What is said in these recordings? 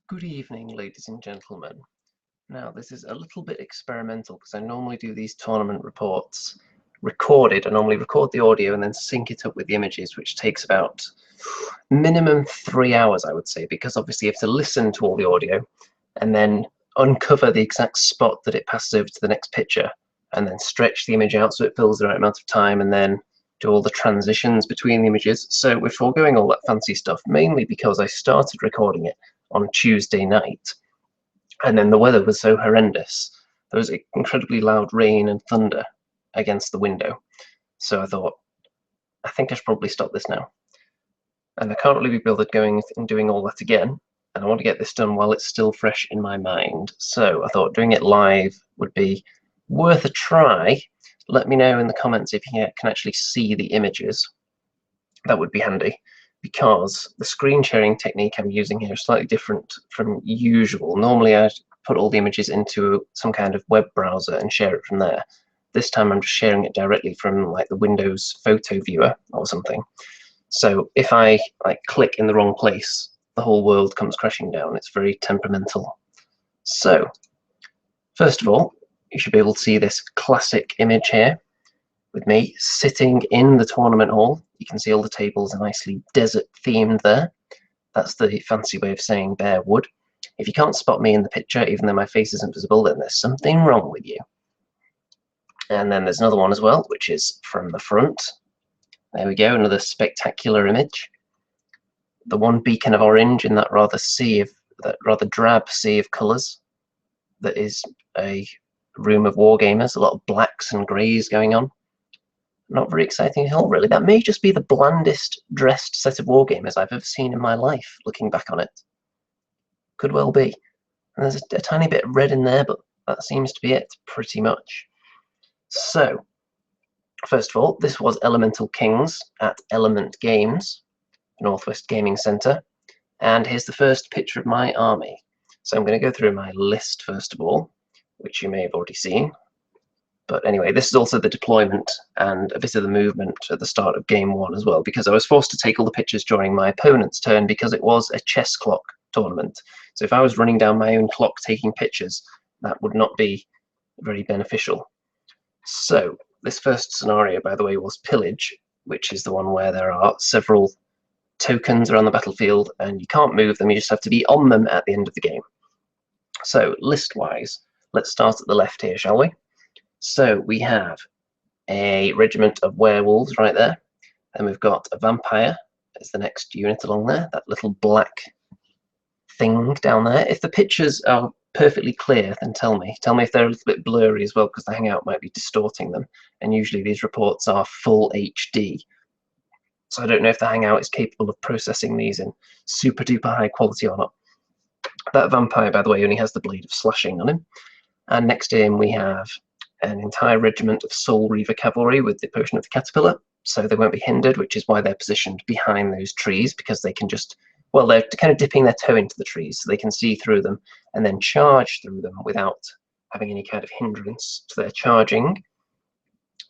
Good evening, ladies and gentlemen. Now, this is a little bit experimental because I normally do these tournament reports recorded. I normally record the audio and then sync it up with the images, which takes about minimum 3 hours, I would say, because obviously you have to listen to all the audio and then uncover the exact spot that it passes over to the next picture and then stretch the image out so it fills the right amount of time and then do all the transitions between the images. So we're foregoing all that fancy stuff, mainly because I started recording it on Tuesday night, and then the weather was so horrendous. There was incredibly loud rain and thunder against the window. So I thought, I think I should probably stop this now. And I can't really be bothered going and doing all that again. And I want to get this done while it's still fresh in my mind. So I thought doing it live would be worth a try. Let me know in the comments if you can actually see the images. That would be handy, because the screen sharing technique I'm using here is slightly different from usual. Normally I put all the images into some kind of web browser and share it from there. This time I'm just sharing it directly from like the Windows photo viewer or something. So if I click in the wrong place, the whole world comes crashing down. It's very temperamental. So first of all, you should be able to see this classic image here with me sitting in the tournament hall. You can see all the tables are nicely desert themed there. That's the fancy way of saying bare wood. If you can't spot me in the picture, even though my face isn't visible, then there's something wrong with you. And then there's another one as well, which is from the front. There we go, another spectacular image. The one beacon of orange in that rather drab sea of colours that is a room of wargamers, a lot of blacks and greys going on. Not very exciting at all, really. That may just be the blandest dressed set of wargamers I've ever seen in my life, looking back on it. Could well be. And there's a tiny bit of red in there, but that seems to be it, pretty much. So, first of all, this was Elemental Kings at Element Games, Northwest Gaming Centre. And here's the first picture of my army. So I'm going to go through my list first of all, which you may have already seen. But anyway, this is also the deployment and a bit of the movement at the start of game one as well, because I was forced to take all the pictures during my opponent's turn because it was a chess clock tournament. So if I was running down my own clock taking pictures, that would not be very beneficial. So this first scenario, by the way, was Pillage, which is the one where there are several tokens around the battlefield and you can't move them, you just have to be on them at the end of the game. So list-wise, let's start at the left here, shall we? So we have a regiment of werewolves right there. Then we've got a vampire as the next unit along there, that little black thing down there. If the pictures are perfectly clear, then tell me. Tell me if they're a little bit blurry as well, because the Hangout might be distorting them. And usually these reports are full HD. So I don't know if the Hangout is capable of processing these in super duper high quality or not. That vampire, by the way, only has the blade of slashing on him. And next to him we have an entire regiment of Soul Reaver cavalry with the potion of the caterpillar, so they won't be hindered, which is why they're positioned behind those trees, because they can just, well, they're kind of dipping their toe into the trees, so they can see through them and then charge through them without having any kind of hindrance to their charging.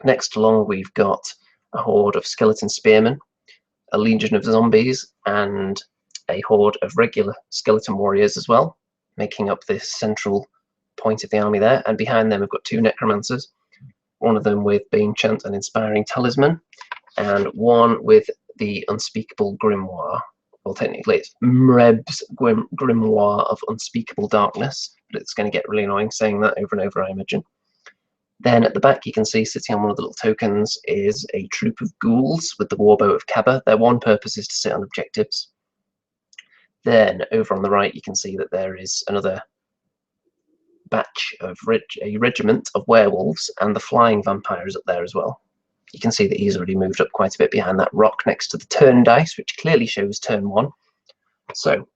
Next along we've got a horde of skeleton spearmen, a legion of zombies, and a horde of regular skeleton warriors as well, making up this central point of the army there. And behind them we've got two necromancers, one of them with Bane Chant and Inspiring Talisman, and one with the Unspeakable Grimoire. Well, technically it's Mreb's Grimoire of Unspeakable Darkness, but it's going to get really annoying saying that over and over, I imagine. Then at the back you can see, sitting on one of the little tokens, is a troop of ghouls with the warbow of Kaba. Their one purpose is to sit on objectives. Then over on the right you can see that there is another batch of a regiment of werewolves, and the flying vampire is up there as well. You can see that he's already moved up quite a bit behind that rock next to the turn dice, which clearly shows turn one. So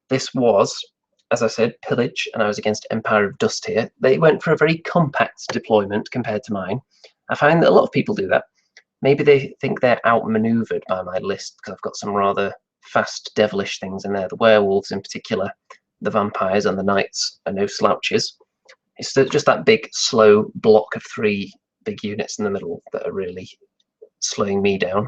this was, as I said, Pillage, and I was against Empire of Dust here. They went for a very compact deployment compared to mine. I find that a lot of people do that. Maybe they think they're outmaneuvered by my list because I've got some rather fast devilish things in there. The werewolves in particular, the vampires and the knights are no slouches. It's just that big slow block of three big units in the middle that are really slowing me down.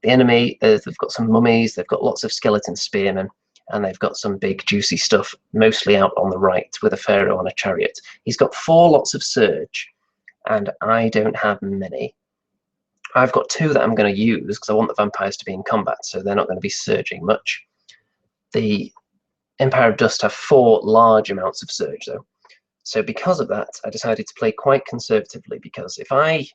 The enemy, they've got some mummies, they've got lots of skeleton spearmen, and they've got some big juicy stuff, mostly out on the right, with a pharaoh on a chariot. He's got 4 lots of surge, and I don't have many. I've got 2 that I'm going to use because I want the vampires to be in combat, so they're not going to be surging much. The Empire of Dust have 4 large amounts of surge, though. So because of that, I decided to play quite conservatively, because if I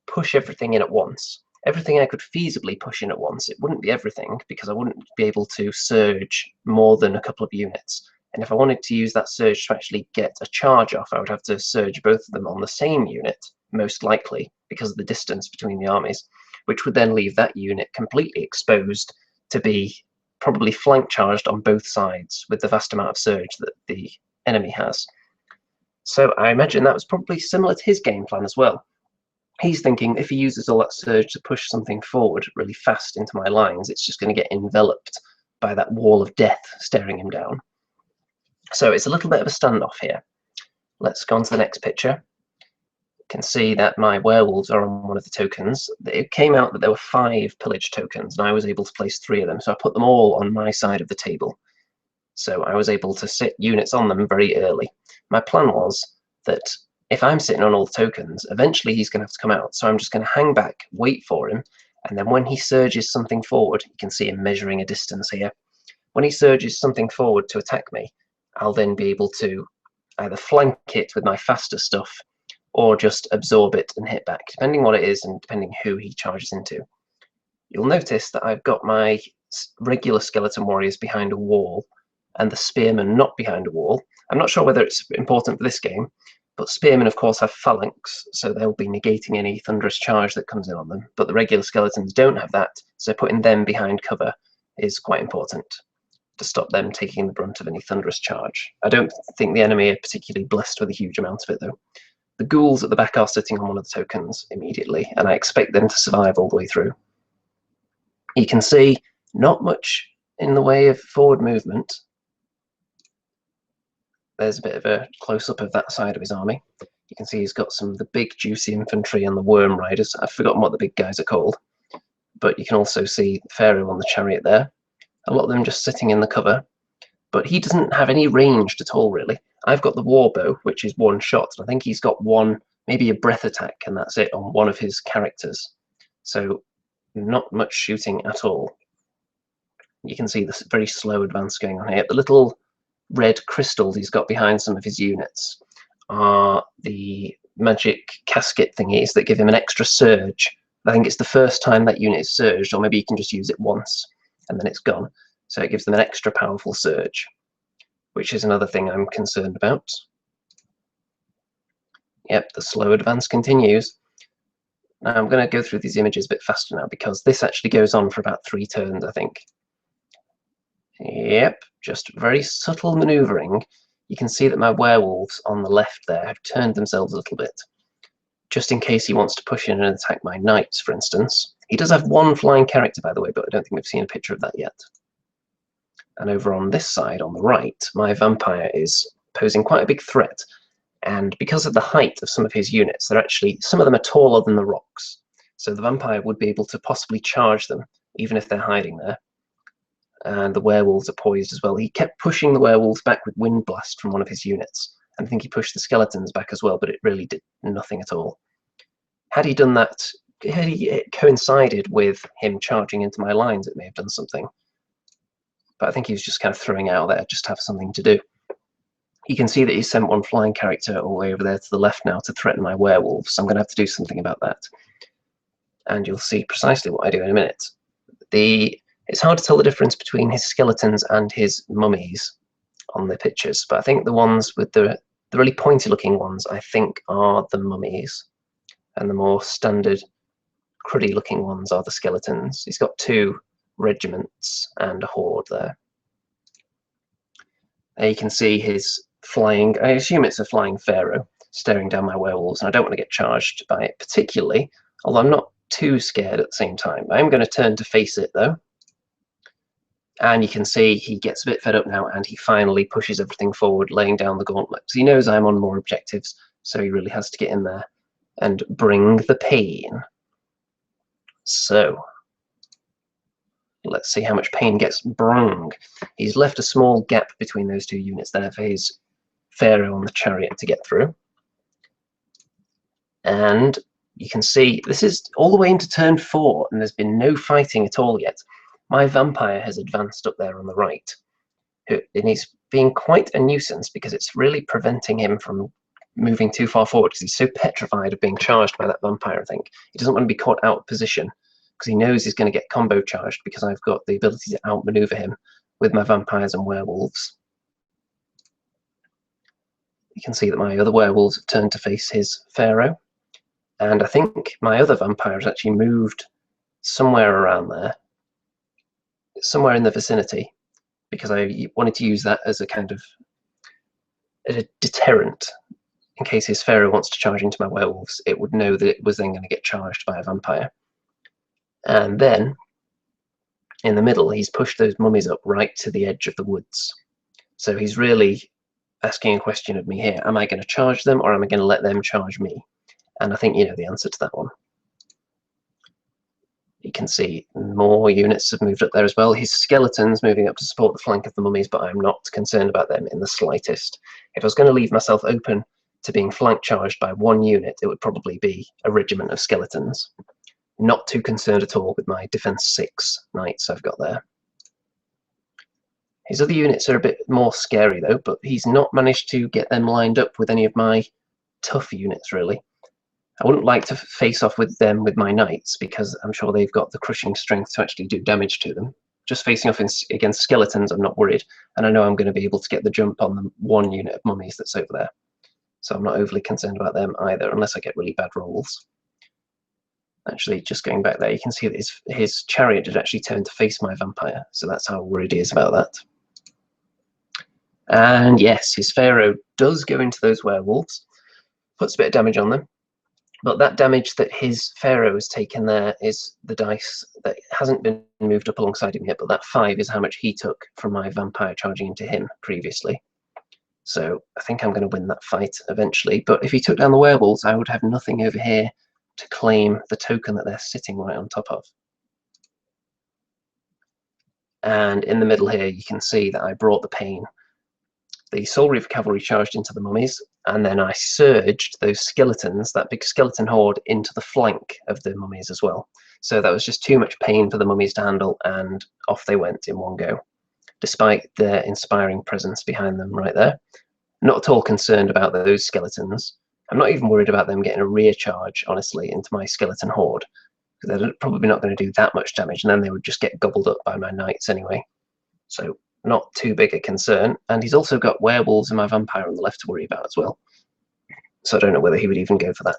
push everything in at once, everything I could feasibly push in at once, it wouldn't be everything, because I wouldn't be able to surge more than a couple of units. And if I wanted to use that surge to actually get a charge off, I would have to surge both of them on the same unit, most likely, because of the distance between the armies, which would then leave that unit completely exposed to be probably flank charged on both sides with the vast amount of surge that the enemy has. So I imagine that was probably similar to his game plan as well. He's thinking if he uses all that surge to push something forward really fast into my lines, it's just going to get enveloped by that wall of death staring him down. So it's a little bit of a standoff here. Let's go on to the next picture. You can see that my werewolves are on one of the tokens. It came out that there were 5 pillage tokens, and I was able to place 3 of them, so I put them all on my side of the table. So I was able to sit units on them very early. My plan was that if I'm sitting on all the tokens, eventually he's going to have to come out, so I'm just going to hang back, wait for him, and then when he surges something forward, you can see him measuring a distance here. When he surges something forward to attack me, I'll then be able to either flank it with my faster stuff or just absorb it and hit back, depending what it is and depending who he charges into. You'll notice that I've got my regular skeleton warriors behind a wall and the spearmen not behind a wall. I'm not sure whether it's important for this game, but spearmen of course have phalanx, so they'll be negating any thunderous charge that comes in on them, but the regular skeletons don't have that, so putting them behind cover is quite important to stop them taking the brunt of any thunderous charge. I don't think the enemy are particularly blessed with a huge amount of it, though. The ghouls at the back are sitting on one of the tokens immediately, and I expect them to survive all the way through. You can see not much in the way of forward movement. There's a bit of a close-up of that side of his army. You can see he's got some of the big juicy infantry and the worm riders. I've forgotten what the big guys are called. But you can also see Pharaoh on the chariot there. A lot of them just sitting in the cover. But he doesn't have any ranged at all, really. I've got the warbow, which is 1 shot. I think he's got 1, maybe a breath attack, and that's it on one of his characters. So not much shooting at all. You can see this very slow advance going on here. The little red crystals he's got behind some of his units are the magic casket thingies that give him an extra surge. I think it's the first time that unit is surged, or maybe you can just use it once and then it's gone. So it gives them an extra powerful surge, which is another thing I'm concerned about. Yep, the slow advance continues. Now I'm going to go through these images a bit faster now, because this actually goes on for about 3 turns, I think. Yep, just very subtle manoeuvring. You can see that my werewolves on the left there have turned themselves a little bit, just in case he wants to push in and attack my knights, for instance. He does have 1 flying character, by the way, but I don't think we've seen a picture of that yet. And over on this side, on the right, my vampire is posing quite a big threat. And because of the height of some of his units, they're actually, some of them are taller than the rocks. So the vampire would be able to possibly charge them, even if they're hiding there. And the werewolves are poised as well. He kept pushing the werewolves back with wind blast from one of his units. And I think he pushed the skeletons back as well, but it really did nothing at all. Had he done that, had he coincided with him charging into my lines, it may have done something. But I think he was just kind of throwing out there just to have something to do. You can see that he sent 1 flying character all the way over there to the left now to threaten my werewolves, so I'm going to have to do something about that. And you'll see precisely what I do in a minute. It's hard to tell the difference between his skeletons and his mummies on the pictures, but I think the ones with the really pointy looking ones, I think, are the mummies, and the more standard cruddy looking ones are the skeletons. He's got 2 regiments and a horde there. There you can see his flying, I assume it's a flying pharaoh, staring down my werewolves, and I don't want to get charged by it particularly, although I'm not too scared at the same time. I'm going to turn to face it though. And you can see he gets a bit fed up now, and he finally pushes everything forward, laying down the gauntlet. He knows I'm on more objectives, so he really has to get in there and bring the pain. So Let's see how much pain gets brung. He's left a small gap between those two units there for his Pharaoh on the chariot to get through. And you can see this is all the way into turn 4, and there's been no fighting at all yet. My vampire has advanced up there on the right, and he's being quite a nuisance because it's really preventing him from moving too far forward because he's so petrified of being charged by that vampire, I think. He doesn't want to be caught out of position because he knows he's going to get combo charged because I've got the ability to outmaneuver him with my vampires and werewolves. You can see that my other werewolves have turned to face his Pharaoh, and I think my other vampire has actually moved somewhere around there, somewhere in the vicinity, because I wanted to use that as a kind of a deterrent. In case his Pharaoh wants to charge into my werewolves, it would know that it was then going to get charged by a vampire. And then, in the middle, he's pushed those mummies up right to the edge of the woods. So he's really asking a question of me here. Am I going to charge them, or am I going to let them charge me? And I think you know the answer to that one. You can see more units have moved up there as well. His skeletons moving up to support the flank of the mummies, but I'm not concerned about them in the slightest. If I was going to leave myself open to being flank charged by one unit, it would probably be a regiment of skeletons. Not too concerned at all with my defense 6 knights I've got there. His other units are a bit more scary though, but he's not managed to get them lined up with any of my tough units really. I wouldn't like to face off with them with my knights because I'm sure they've got the crushing strength to actually do damage to them. Just facing off against skeletons, I'm not worried, and I know I'm going to be able to get the jump on the one unit of mummies that's over there. So I'm not overly concerned about them either, unless I get really bad rolls. Actually, just going back there, you can see that his chariot had actually turned to face my vampire, so that's how worried he is about that. And yes, his Pharaoh does go into those werewolves, puts a bit of damage on them, but that damage that his Pharaoh has taken there is the dice that hasn't been moved up alongside him yet, but that 5 is how much he took from my vampire charging into him previously. So I think I'm going to win that fight eventually, but if he took down the werewolves, I would have nothing over here to claim the token that they're sitting right on top of. And in the middle here, you can see that I brought the pain. The Soul Reaver cavalry charged into the mummies, and then I surged those skeletons, that big skeleton horde, into the flank of the mummies as well. So that was just too much pain for the mummies to handle, and off they went in one go, despite their inspiring presence behind them right there. Not at all concerned about those skeletons. I'm not even worried about them getting a rear charge, honestly, into my skeleton horde, because they're probably not going to do that much damage, and then they would just get gobbled up by my knights anyway. So not too big a concern. And he's also got werewolves and my vampire on the left to worry about as well. So I don't know whether he would even go for that.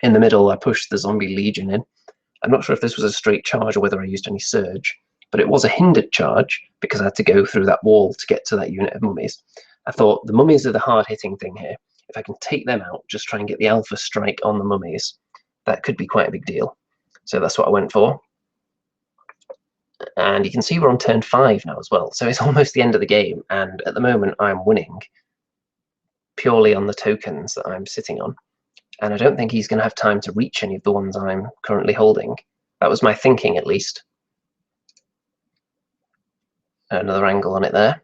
In the middle, I pushed the zombie legion in. I'm not sure if this was a straight charge or whether I used any surge, but it was a hindered charge because I had to go through that wall to get to that unit of mummies. I thought the mummies are the hard-hitting thing here. If I can take them out, just try and get the alpha strike on the mummies, that could be quite a big deal. So that's what I went for. And you can see we're on turn 5 now as well, so it's almost the end of the game, and at the moment I'm winning purely on the tokens that I'm sitting on, and I don't think he's going to have time to reach any of the ones I'm currently holding. That was my thinking, at least. Another angle on it there.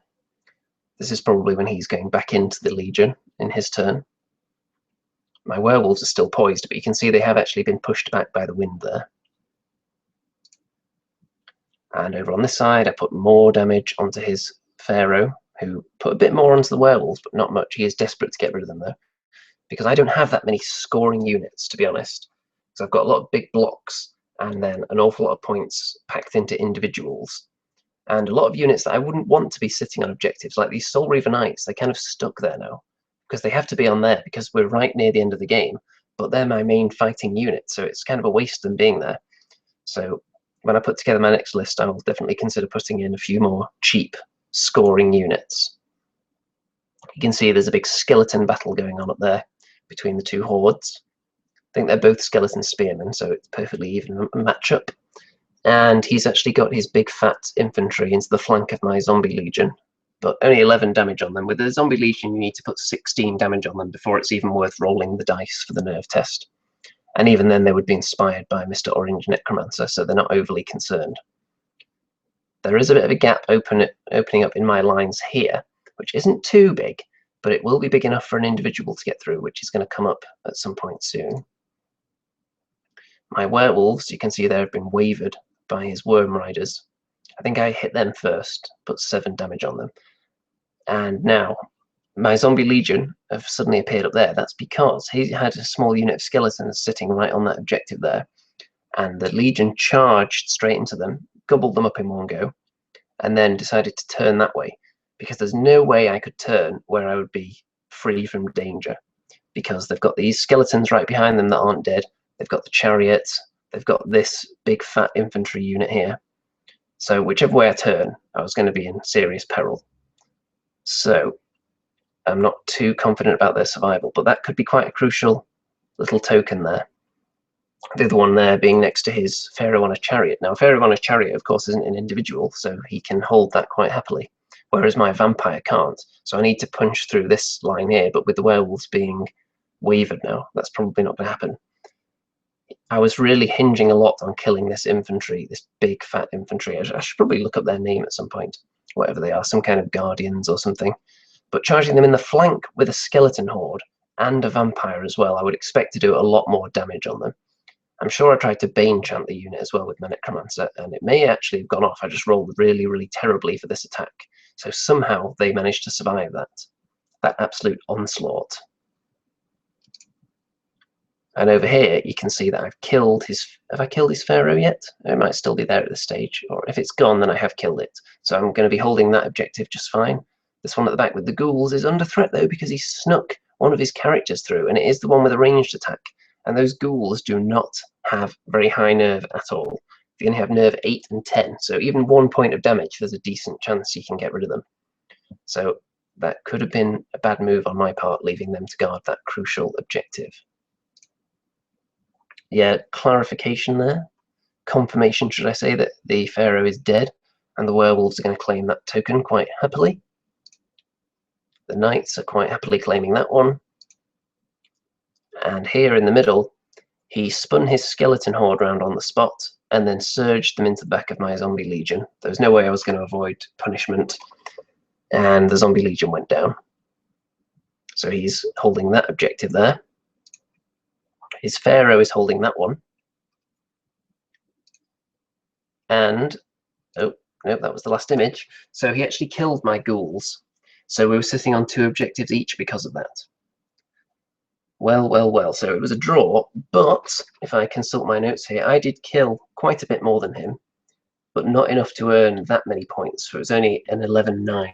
This is probably when he's going back into the Legion in his turn. My werewolves are still poised, but you can see they have actually been pushed back by the wind there. And over on this side, I put more damage onto his Pharaoh, who put a bit more onto the werewolves, but not much. He is desperate to get rid of them, though, because I don't have that many scoring units, to be honest. So I've got a lot of big blocks, and then an awful lot of points packed into individuals, and a lot of units that I wouldn't want to be sitting on objectives, like these Soul Reaver Knights. They're kind of stuck there now, because they have to be on there, because we're right near the end of the game, but they're my main fighting unit, so it's kind of a waste of them being there. So when I put together my next list, I will definitely consider putting in a few more cheap scoring units. You can see there's a big skeleton battle going on up there between the two hordes. I think they're both skeleton spearmen, so it's perfectly even a matchup. And he's actually got his big fat infantry into the flank of my zombie legion, but only 11 damage on them. With the zombie legion, you need to put 16 damage on them before it's even worth rolling the dice for the nerve test. And even then, they would be inspired by Mr. Orange Necromancer, so they're not overly concerned. There is a bit of a gap opening up in my lines here, which isn't too big, but it will be big enough for an individual to get through, which is going to come up at some point soon. My werewolves, you can see they have been wavered by his worm riders. I think I hit them first, put 7 damage on them. And now my zombie legion have suddenly appeared up there. That's because he had a small unit of skeletons sitting right on that objective there. And the legion charged straight into them, gobbled them up in one go, and then decided to turn that way, because there's no way I could turn where I would be free from danger, because they've got these skeletons right behind them that aren't dead. They've got the chariots. They've got this big fat infantry unit here. So whichever way I turn, I was going to be in serious peril. So I'm not too confident about their survival, but that could be quite a crucial little token there. The other one there being next to his Pharaoh on a chariot. Now, Pharaoh on a chariot, of course, isn't an individual, so he can hold that quite happily, whereas my vampire can't. So I need to punch through this line here, but with the werewolves being wavered now, that's probably not going to happen. I was really hinging a lot on killing this infantry, this big fat infantry. I should probably look up their name at some point, whatever they are, some kind of guardians or something. But charging them in the flank with a skeleton horde and a vampire as well, I would expect to do a lot more damage on them. I'm sure I tried to Bane chant the unit as well with my Necromancer, and it may actually have gone off. I just rolled really, really terribly for this attack. So somehow they managed to survive that absolute onslaught. And over here, you can see that I've killed his... Have I killed his Pharaoh yet? It might still be there at this stage. Or if it's gone, then I have killed it. So I'm going to be holding that objective just fine. This one at the back with the ghouls is under threat, though, because he snuck one of his characters through, and it is the one with a ranged attack. And those ghouls do not have very high nerve at all. They only have nerve 8 and 10, so even 1 point of damage, there's a decent chance you can get rid of them. So that could have been a bad move on my part, leaving them to guard that crucial objective. Yeah, clarification there. Confirmation, should I say, that the Pharaoh is dead, and the werewolves are going to claim that token quite happily. The knights are quite happily claiming that one. And here in the middle, he spun his skeleton horde round on the spot and then surged them into the back of my zombie legion. There was no way I was going to avoid punishment, and the zombie legion went down. So he's holding that objective there. His Pharaoh is holding that one. And, oh, no, that was the last image. So he actually killed my ghouls. So we were sitting on 2 objectives each because of that. Well, well, well, so it was a draw, but if I consult my notes here, I did kill quite a bit more than him, but not enough to earn that many points. So it was only an 11-9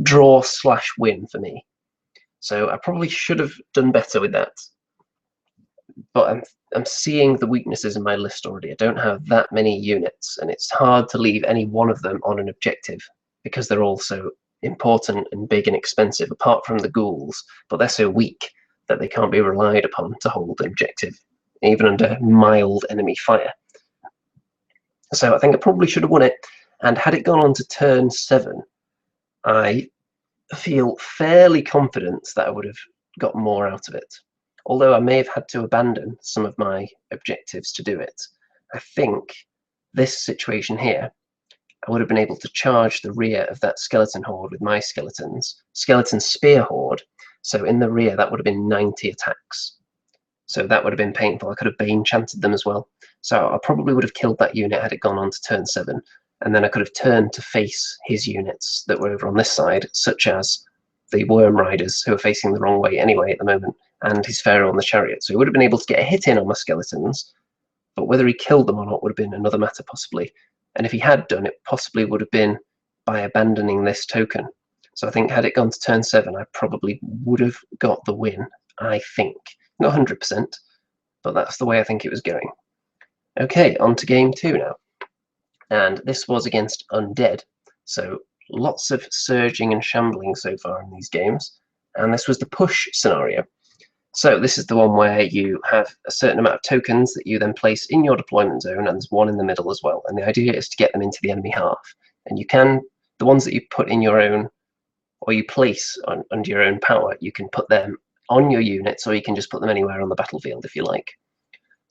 draw/win for me. So I probably should have done better with that. But I'm seeing the weaknesses in my list already. I don't have that many units, and it's hard to leave any one of them on an objective because they're all so important and big and expensive, apart from the ghouls, but they're so weak that they can't be relied upon to hold an objective, even under mild enemy fire. So I think I probably should have won it, and had it gone on to turn 7, I feel fairly confident that I would have got more out of it. Although I may have had to abandon some of my objectives to do it, I think this situation here, I would have been able to charge the rear of that skeleton horde with my skeletons, skeleton spear horde. So in the rear, that would have been 90 attacks. So that would have been painful. I could have Bane chanted them as well. So I probably would have killed that unit had it gone on to turn 7. And then I could have turned to face his units that were over on this side, such as the Worm Riders, who are facing the wrong way anyway at the moment, and his Pharaoh on the chariot. So he would have been able to get a hit in on my skeletons, but whether he killed them or not would have been another matter possibly. And if he had done, it possibly would have been by abandoning this token. So I think had it gone to turn 7, I probably would have got the win, I think. Not 100%, but that's the way I think it was going. Okay, on to game 2 now. And this was against Undead. So lots of surging and shambling so far in these games. And this was the push scenario. So this is the one where you have a certain amount of tokens that you then place in your deployment zone, and there's one in the middle as well. And the idea is to get them into the enemy half. And you can, the ones that you put in your own, or you place under your own power, you can put them on your units, or you can just put them anywhere on the battlefield if you like.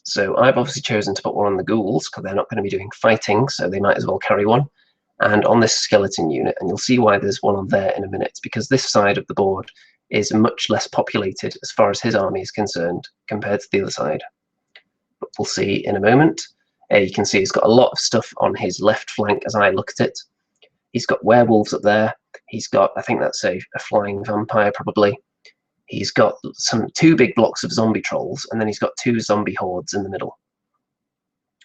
So I've obviously chosen to put one on the ghouls because they're not going to be doing fighting, so they might as well carry one. And on this skeleton unit, and you'll see why there's one on there in a minute, because this side of the board is much less populated as far as his army is concerned compared to the other side. But we'll see in a moment. You can see he's got a lot of stuff on his left flank as I look at it. He's got werewolves up there. He's got, I think that's a flying vampire probably. He's got two big blocks of zombie trolls, and then he's got two zombie hordes in the middle.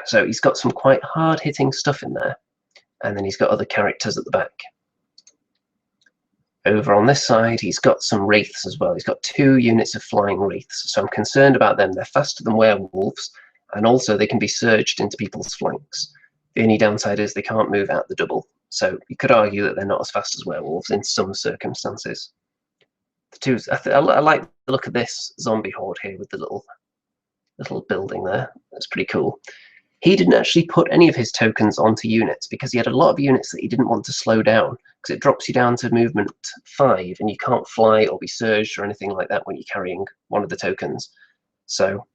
So he's got some quite hard-hitting stuff in there. And then he's got other characters at the back. Over on this side, he's got some wraiths as well. He's got 2 units of flying wraiths, so I'm concerned about them. They're faster than werewolves, and also they can be surged into people's flanks. The only downside is they can't move out the double, so you could argue that they're not as fast as werewolves in some circumstances. I like the look of this zombie horde here with the little building there. That's pretty cool. He didn't actually put any of his tokens onto units because he had a lot of units that he didn't want to slow down, because it drops you down to movement 5 and you can't fly or be surged or anything like that when you're carrying one of the tokens. So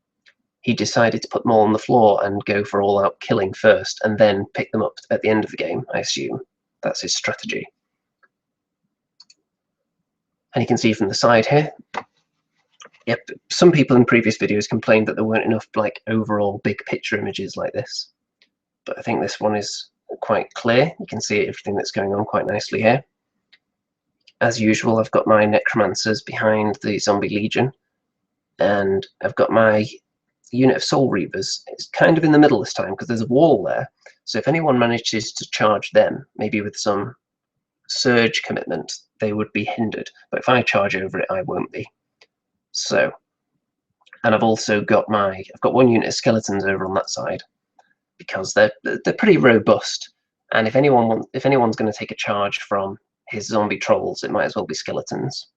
he decided to put them all on the floor and go for all-out killing first and then pick them up at the end of the game, I assume. That's his strategy. And you can see from the side here, yep, some people in previous videos complained that there weren't enough like overall big picture images like this. But I think this one is quite clear. You can see everything that's going on quite nicely here. As usual, I've got my necromancers behind the zombie legion, and I've got my unit of soul reavers. It's kind of in the middle this time because there's a wall there. So if anyone manages to charge them, maybe with some surge commitment, they would be hindered. But if I charge over it, I won't be. So, and I've also got I've got 1 unit of skeletons over on that side because they're pretty robust. And if anyone's going to take a charge from his zombie trolls, it might as well be skeletons.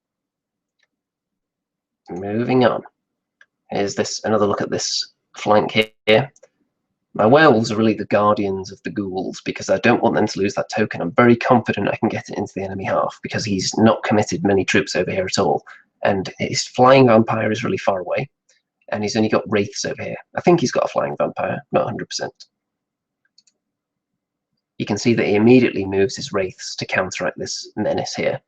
Moving on. Here's another look at this flank here. My werewolves are really the guardians of the ghouls because I don't want them to lose that token. I'm very confident I can get it into the enemy half because he's not committed many troops over here at all. And his flying vampire is really far away. And he's only got wraiths over here. I think he's got a flying vampire, not 100%. You can see that he immediately moves his wraiths to counteract this menace here.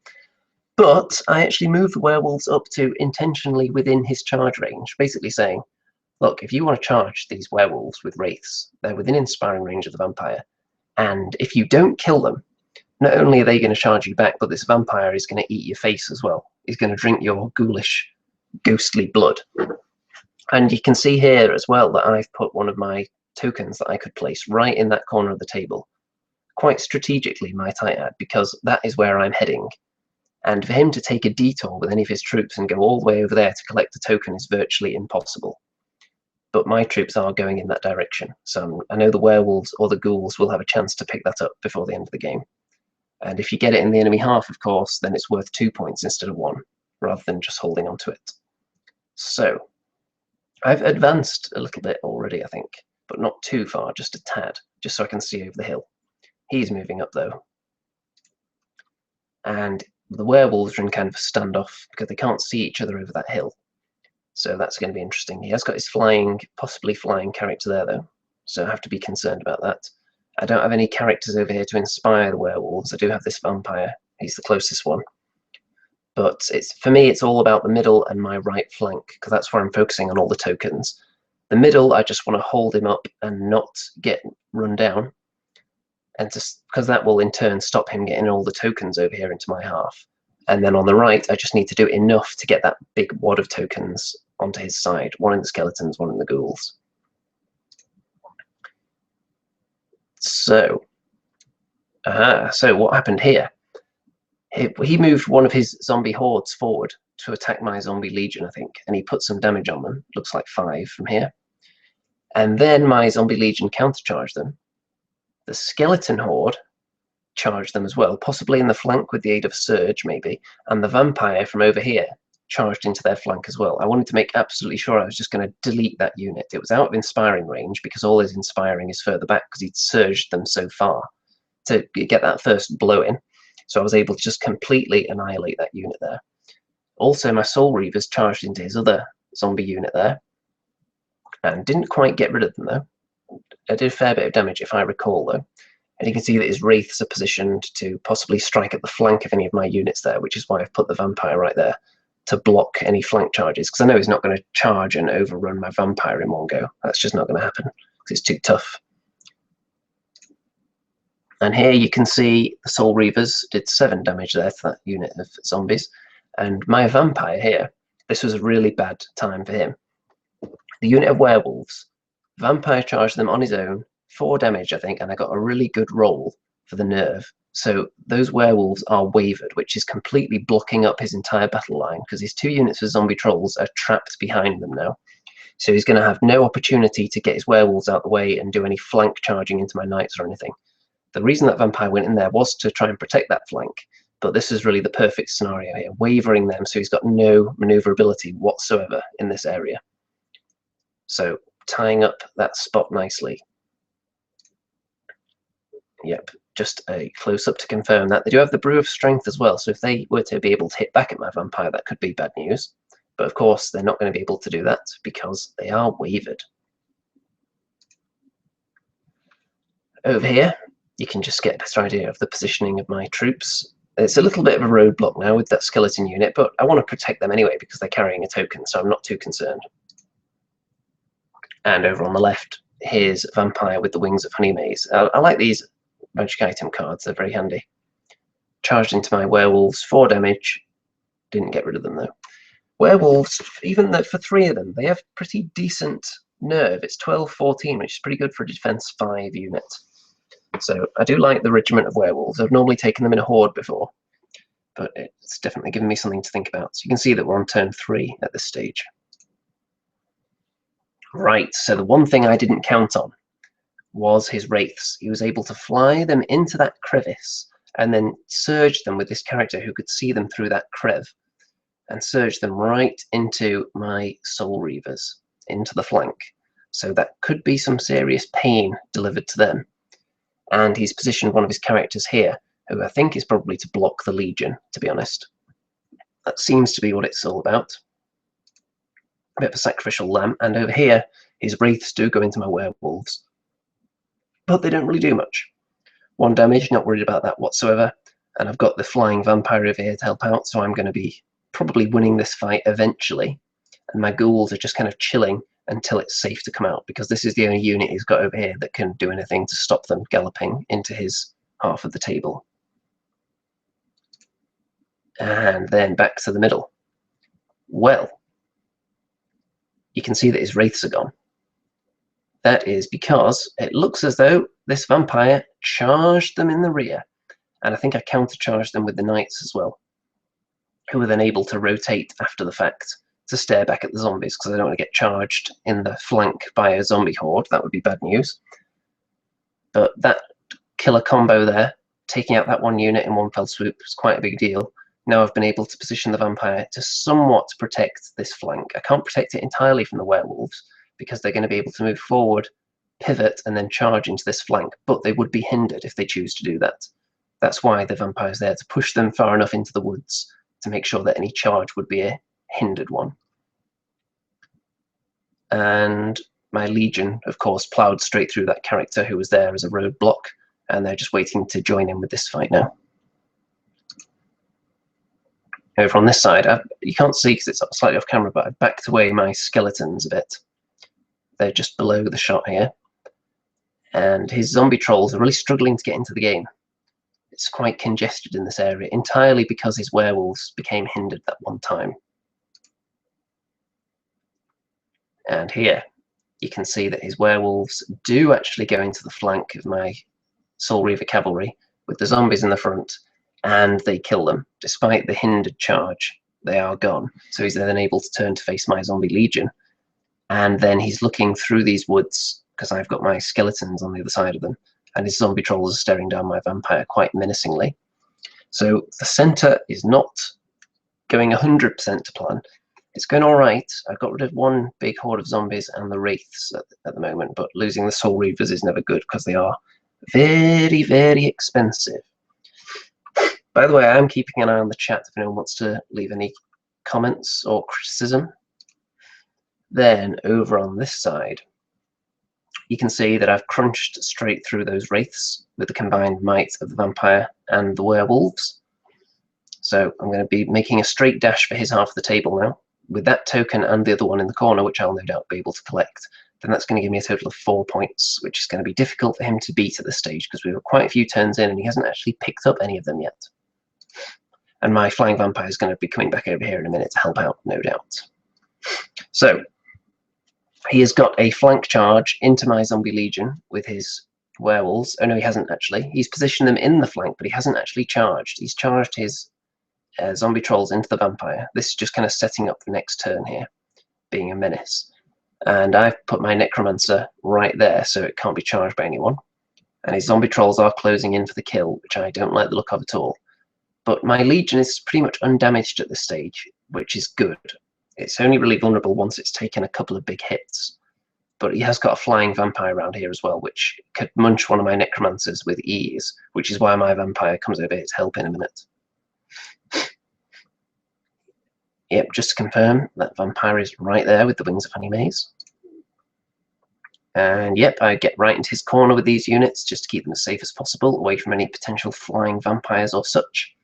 But I actually moved the werewolves up to intentionally within his charge range, basically saying, look, if you want to charge these werewolves with wraiths, they're within inspiring range of the vampire. And if you don't kill them, not only are they going to charge you back, but this vampire is going to eat your face as well. He's going to drink your ghoulish, ghostly blood. And you can see here as well that I've put one of my tokens that I could place right in that corner of the table. Quite strategically, might I add, because that is where I'm heading. And for him to take a detour with any of his troops and go all the way over there to collect a token is virtually impossible. But my troops are going in that direction. So I know the werewolves or the ghouls will have a chance to pick that up before the end of the game. And if you get it in the enemy half, of course, then it's worth 2 points instead of 1, rather than just holding on to it. So I've advanced a little bit already, I think, but not too far, just a tad, just so I can see over the hill. He's moving up, though. And the werewolves are in kind of a standoff because they can't see each other over that hill. So that's going to be interesting. He has got his possibly flying character there, though, so I have to be concerned about that. I don't have any characters over here to inspire the werewolves. I do have this vampire. He's the closest one. But for me, it's all about the middle and my right flank, because that's where I'm focusing on all the tokens. The middle, I just want to hold him up and not get run down, and just because that will in turn stop him getting all the tokens over here into my half. And then on the right, I just need to do enough to get that big wad of tokens onto his side. 1 in the skeletons, 1 in the ghouls. So what happened here? He moved one of his zombie hordes forward to attack my zombie legion, I think, and he put some damage on them. Looks like 5 from here. And then my zombie legion countercharged them. The skeleton horde charged them as well, possibly in the flank with the aid of surge, maybe, and the vampire from over here charged into their flank as well. I wanted to make absolutely sure I was just going to delete that unit. It was out of inspiring range because all his inspiring is further back because he'd surged them so far to get that first blow in. So I was able to just completely annihilate that unit there. Also, my soul reavers charged into his other zombie unit there. and didn't quite get rid of them though. I did a fair bit of damage if I recall though. And you can see that his wraiths are positioned to possibly strike at the flank of any of my units there, which is why I've put the vampire right there to block any flank charges, because I know he's not going to charge and overrun my vampire in one go. That's just not going to happen because it's too tough. And here you can see the Soul Reavers did 7 damage there to that unit of zombies. And my vampire here, this was a really bad time for him. The unit of werewolves, vampire charged them on his own, 4 damage I think, and I got a really good roll for the nerve. So those werewolves are wavered, which is completely blocking up his entire battle line, because his 2 units of zombie trolls are trapped behind them now. So he's going to have no opportunity to get his werewolves out the way and do any flank charging into my knights or anything. The reason that vampire went in there was to try and protect that flank, but this is really the perfect scenario here, wavering them so he's got no maneuverability whatsoever in this area. So tying up that spot nicely. Yep, just a close-up to confirm that. They do have the Brew of Strength as well, so if they were to be able to hit back at my vampire, that could be bad news. But of course, they're not going to be able to do that because they are wavered. Over here, you can just get a better idea of the positioning of my troops. It's a little bit of a roadblock now with that skeleton unit, but I want to protect them anyway because they're carrying a token, so I'm not too concerned. And over on the left, here's Vampire with the Wings of Honey Maze. I like these magic item cards, they're very handy. Charged into my werewolves, 4 damage. Didn't get rid of them though. Werewolves, even for 3 of them, they have pretty decent nerve. It's 12-14, which is pretty good for a defense 5 unit. So I do like the regiment of werewolves. I've normally taken them in a horde before, but it's definitely given me something to think about. So you can see that we're on turn 3 at this stage. Right, so the one thing I didn't count on was his wraiths. He was able to fly them into that crevice and then surge them with this character who could see them through that crev, and surge them right into my Soul Reavers, into the flank. So that could be some serious pain delivered to them. And he's positioned one of his characters here, who I think is probably to block the Legion, to be honest. That seems to be what it's all about. A bit of a sacrificial lamb, and over here, his wraiths do go into my werewolves. But they don't really do much. 1 damage, not worried about that whatsoever. And I've got the flying vampire over here to help out, so I'm going to be probably winning this fight eventually. And my ghouls are just kind of chilling until it's safe to come out, because this is the only unit he's got over here that can do anything to stop them galloping into his half of the table. And then back to the middle. Well, you can see that his wraiths are gone. That is because it looks as though this vampire charged them in the rear. And I think I countercharged them with the knights as well, who were then able to rotate after the fact to stare back at the zombies, because I don't want to get charged in the flank by a zombie horde. That would be bad news. But that killer combo there, taking out that 1 unit in one fell swoop, is quite a big deal. Now I've been able to position the vampire to somewhat protect this flank. I can't protect it entirely from the werewolves, because they're going to be able to move forward, pivot, and then charge into this flank, but they would be hindered if they choose to do that. That's why the vampire's there, to push them far enough into the woods to make sure that any charge would be a hindered one. And my Legion, of course, ploughed straight through that character who was there as a roadblock, and they're just waiting to join in with this fight now. Over on this side, you can't see because it's slightly off camera, but I've backed away my skeletons a bit. They're just below the shot here. And his zombie trolls are really struggling to get into the game. It's quite congested in this area, entirely because his werewolves became hindered that one time. And here, you can see that his werewolves do actually go into the flank of my Soul Reaver cavalry, with the zombies in the front, and they kill them. Despite the hindered charge, they are gone. So he's then able to turn to face my zombie legion. And then he's looking through these woods, because I've got my skeletons on the other side of them, and his zombie trolls are staring down my vampire quite menacingly. So the center is not going 100% to plan. It's going all right. I've got rid of 1 big horde of zombies and the wraiths at the moment, but losing the Soul Reavers is never good because they are very, very expensive. By the way, I am keeping an eye on the chat if anyone wants to leave any comments or criticism. Then over on this side, you can see that I've crunched straight through those wraiths with the combined might of the vampire and the werewolves. So I'm going to be making a straight dash for his half of the table now, with that token and the other one in the corner, which I'll no doubt be able to collect. Then that's going to give me a total of 4 points, which is going to be difficult for him to beat at this stage, because we've got quite a few turns in and he hasn't actually picked up any of them yet. And my flying vampire is going to be coming back over here in a minute to help out, no doubt. So he has got a flank charge into my zombie legion with his werewolves. Oh no, he hasn't actually. He's positioned them in the flank, but he hasn't actually charged. He's charged his zombie trolls into the vampire. This is just kind of setting up the next turn here, being a menace. And I've put my necromancer right there, so it can't be charged by anyone. And his zombie trolls are closing in for the kill, which I don't like the look of at all. But my legion is pretty much undamaged at this stage, which is good. It's only really vulnerable once it's taken a couple of big hits. But he has got a flying vampire around here as well, which could munch one of my necromancers with ease, which is why my vampire comes over here to help in a minute. Yep, just to confirm, that vampire is right there with the wings of Honey Maze. And yep, I get right into his corner with these units just to keep them as safe as possible, away from any potential flying vampires or such.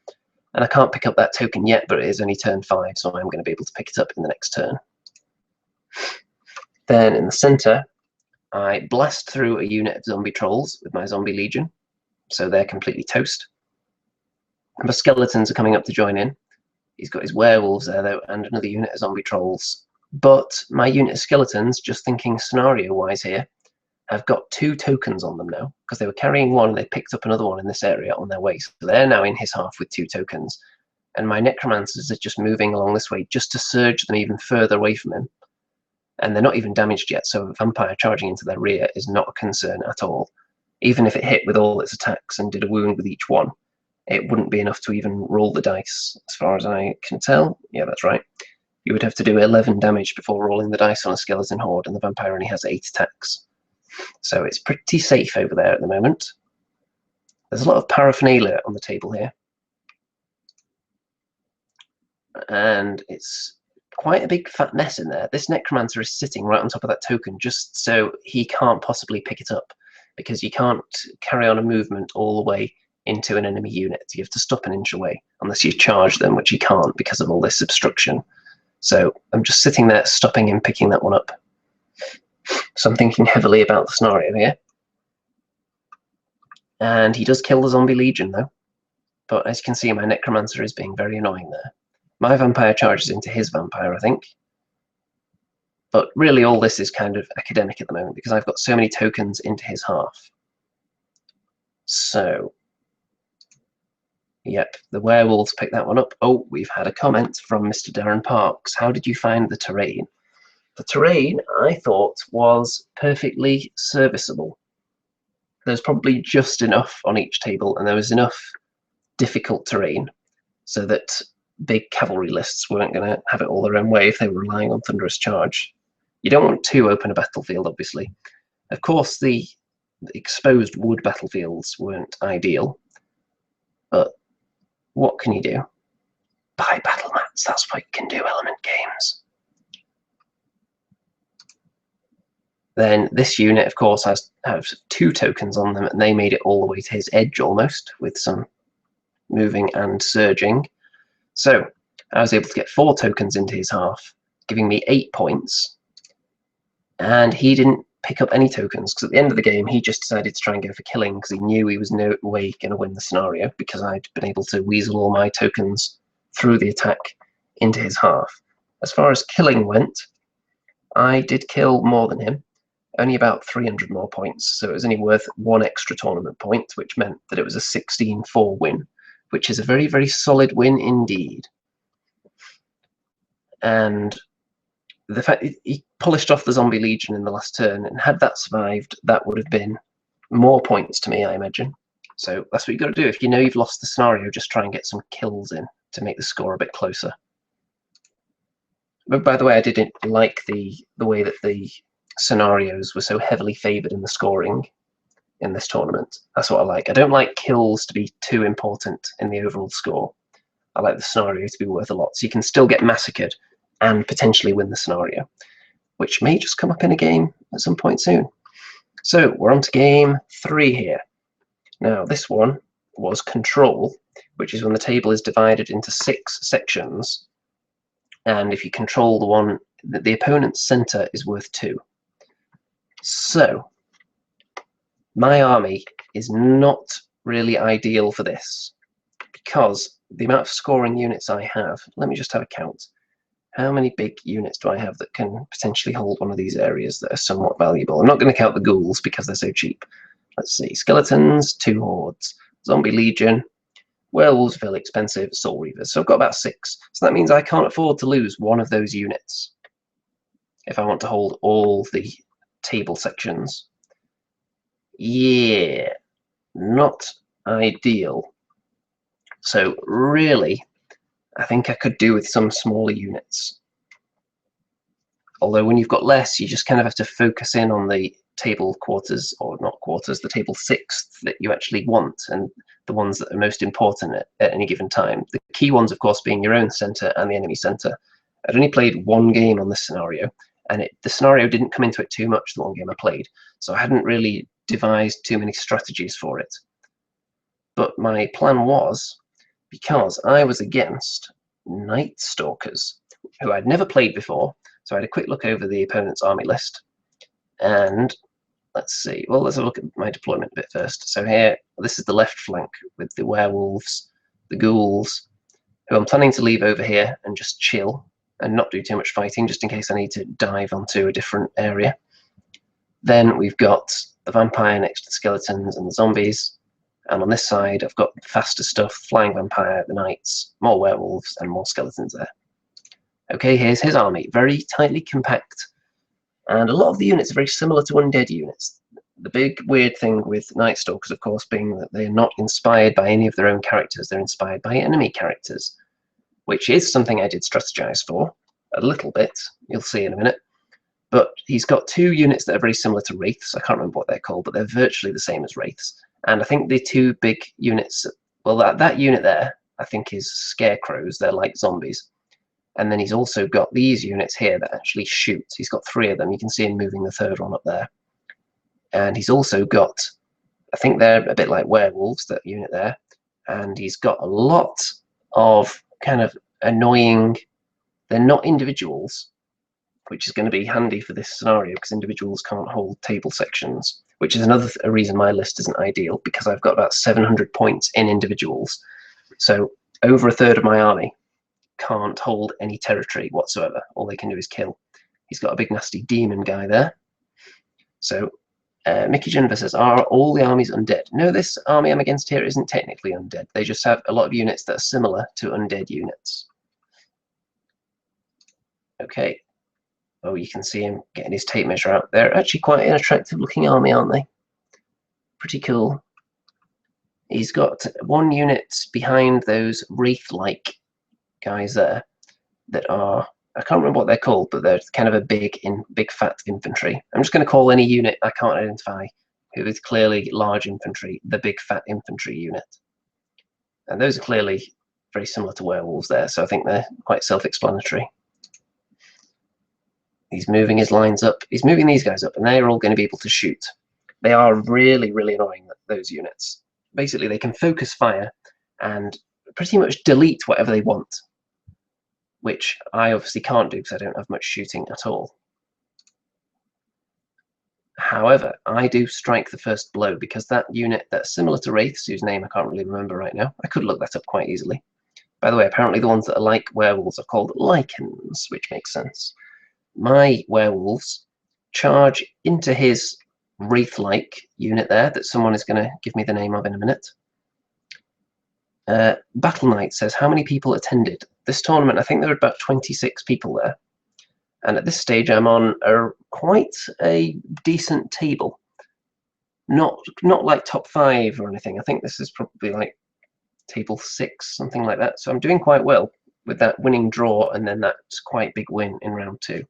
And I can't pick up that token yet, but it is only turn 5, so I'm going to be able to pick it up in the next turn. Then in the centre, I blast through a unit of zombie trolls with my zombie legion, so they're completely toast. And the skeletons are coming up to join in. He's got his werewolves there, though, and another unit of zombie trolls. But my unit of skeletons, just thinking scenario-wise here, have got 2 tokens on them now, because they were carrying one and they picked up another one in this area on their way. So they're now in his half with 2 tokens. And my necromancers are just moving along this way just to surge them even further away from him. And they're not even damaged yet, so a vampire charging into their rear is not a concern at all. Even if it hit with all its attacks and did a wound with each one, it wouldn't be enough to even roll the dice, as far as I can tell. Yeah, that's right. You would have to do 11 damage before rolling the dice on a skeleton horde, and the vampire only has 8 attacks. So it's pretty safe over there at the moment. There's a lot of paraphernalia on the table here. And it's quite a big fat mess in there. This necromancer is sitting right on top of that token just so he can't possibly pick it up, because you can't carry on a movement all the way into an enemy unit. You have to stop an inch away unless you charge them, which you can't because of all this obstruction. So I'm just sitting there stopping him picking that one up. So I'm thinking heavily about the scenario here. And he does kill the zombie legion though. But as you can see, my necromancer is being very annoying there. My vampire charges into his vampire, I think. But really all this is kind of academic at the moment because I've got so many tokens into his half. So, yep, the werewolves picked that one up. Oh, we've had a comment from Mr. Darren Parks. How did you find the terrain? The terrain, I thought, was perfectly serviceable. There's probably just enough on each table, and there was enough difficult terrain so that big cavalry lists weren't going to have it all their own way if they were relying on Thunderous Charge. You don't want to open a battlefield, obviously. Of course, the exposed wood battlefields weren't ideal, but what can you do? Buy battle mats, that's what you can do, Element Games. Then this unit, of course, has 2 tokens on them, and they made it all the way to his edge almost, with some moving and surging. So I was able to get 4 tokens into his half, giving me 8 points. And he didn't pick up any tokens, because at the end of the game, he just decided to try and go for killing, because he knew he was no way going to win the scenario, because I'd been able to weasel all my tokens through the attack into his half. As far as killing went, I did kill more than him. Only about 300 more points, so it was only worth 1 extra tournament point, which meant that it was a 16-4 win, which is a very, very solid win indeed. And the fact he polished off the zombie legion in the last turn, and had that survived, that would have been more points to me, I imagine. So that's what you've got to do. If you know you've lost the scenario, just try and get some kills in to make the score a bit closer. But by the way, I didn't like the way that the scenarios were so heavily favoured in the scoring in this tournament. That's what I like. I don't like kills to be too important in the overall score. I like the scenario to be worth a lot, so you can still get massacred and potentially win the scenario. which may just come up in a game at some point soon. So we're on to game 3 here. Now this one was control, which is when the table is divided into 6 sections, and if you control the one, the opponent's center is worth 2. So my army is not really ideal for this, because the amount of scoring units I have, let me just have a count. How many big units do I have that can potentially hold one of these areas that are somewhat valuable? I'm not going to count the ghouls because they're so cheap. Let's see, skeletons, 2 hordes, zombie legion, werewolves, very expensive, soul reavers. So I've got about 6. So that means I can't afford to lose one of those units if I want to hold all the table sections. Yeah, not ideal. So really, I think I could do with some smaller units. Although when you've got less, you just kind of have to focus in on the table quarters, or not quarters, the table sixths that you actually want, and the ones that are most important at any given time. The key ones, of course, being your own center and the enemy center. I'd only played one game on this scenario, and the scenario didn't come into it too much, the one game I played, so I hadn't really devised too many strategies for it. But my plan was, because I was against Night Stalkers, who I'd never played before, so I had a quick look over the opponent's army list, and let's see, well, let's have a look at my deployment a bit first. So here, this is the left flank with the werewolves, the ghouls, who I'm planning to leave over here and just chill and not do too much fighting, just in case I need to dive onto a different area. Then we've got the vampire next to the skeletons and the zombies, and on this side I've got faster stuff, flying vampire, the knights, more werewolves, and more skeletons there. Okay, here's his army, very tightly compact, and a lot of the units are very similar to undead units. The big weird thing with Night Stalkers, of course, being that they're not inspired by any of their own characters, they're inspired by enemy characters, which is something I did strategize for a little bit, you'll see in a minute. But he's got 2 units that are very similar to wraiths. I can't remember what they're called, but they're virtually the same as wraiths. And I think the 2 big units, well, that unit there, I think, is scarecrows. They're like zombies. And then he's also got these units here that actually shoot. He's got 3 of them. You can see him moving the 3rd one up there. And he's also got, I think they're a bit like werewolves, that unit there. And he's got a lot of kind of annoying, they're not individuals, which is going to be handy for this scenario because individuals can't hold table sections, which is another reason my list isn't ideal, because I've got about 700 points in individuals. So over a third of my army can't hold any territory whatsoever. All they can do is kill. He's got a big nasty demon guy there. So Mickey Jennifer says, are all the armies undead? No, this army I'm against here isn't technically undead. They just have a lot of units that are similar to undead units. Okay. Oh, you can see him getting his tape measure out. They're actually quite an attractive looking army, aren't they? Pretty cool. He's got 1 unit behind those wraith-like guys there that are, I can't remember what they're called, but they're kind of a big fat infantry. I'm just going to call any unit I can't identify who is clearly large infantry the big fat infantry unit. And those are clearly very similar to werewolves there, so I think they're quite self-explanatory. He's moving his lines up. He's moving these guys up, and they're all going to be able to shoot. They are really, really annoying, those units. Basically, they can focus fire and pretty much delete whatever they want, which I obviously can't do because I don't have much shooting at all. However, I do strike the first blow because that unit that's similar to wraiths, whose name I can't really remember right now, I could look that up quite easily. By the way, apparently the ones that are like werewolves are called lichens, which makes sense. My werewolves charge into his wraith-like unit there that someone is going to give me the name of in a minute. Battle Knight says, how many people attended this tournament? I think there were about 26 people there. And at this stage, I'm on quite a decent table. Not like top 5 or anything. I think this is probably like table 6, something like that. So I'm doing quite well with that winning draw and then that quite big win in round 2.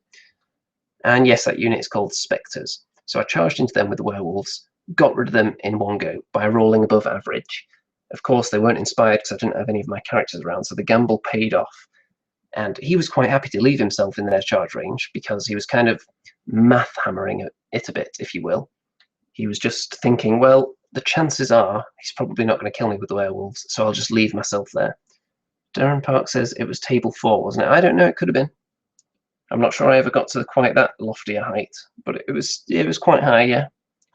And yes, that unit is called Spectres. So I charged into them with the werewolves, got rid of them in one go by rolling above average. Of course, they weren't inspired because I didn't have any of my characters around, so the gamble paid off. And he was quite happy to leave himself in their charge range because he was kind of math hammering it a bit, if you will. He was just thinking, well, the chances are he's probably not going to kill me with the werewolves, so I'll just leave myself there. Darren Park says it was table 4, wasn't it? I don't know, it could have been. I'm not sure I ever got to quite that lofty a height, but it was quite high, yeah.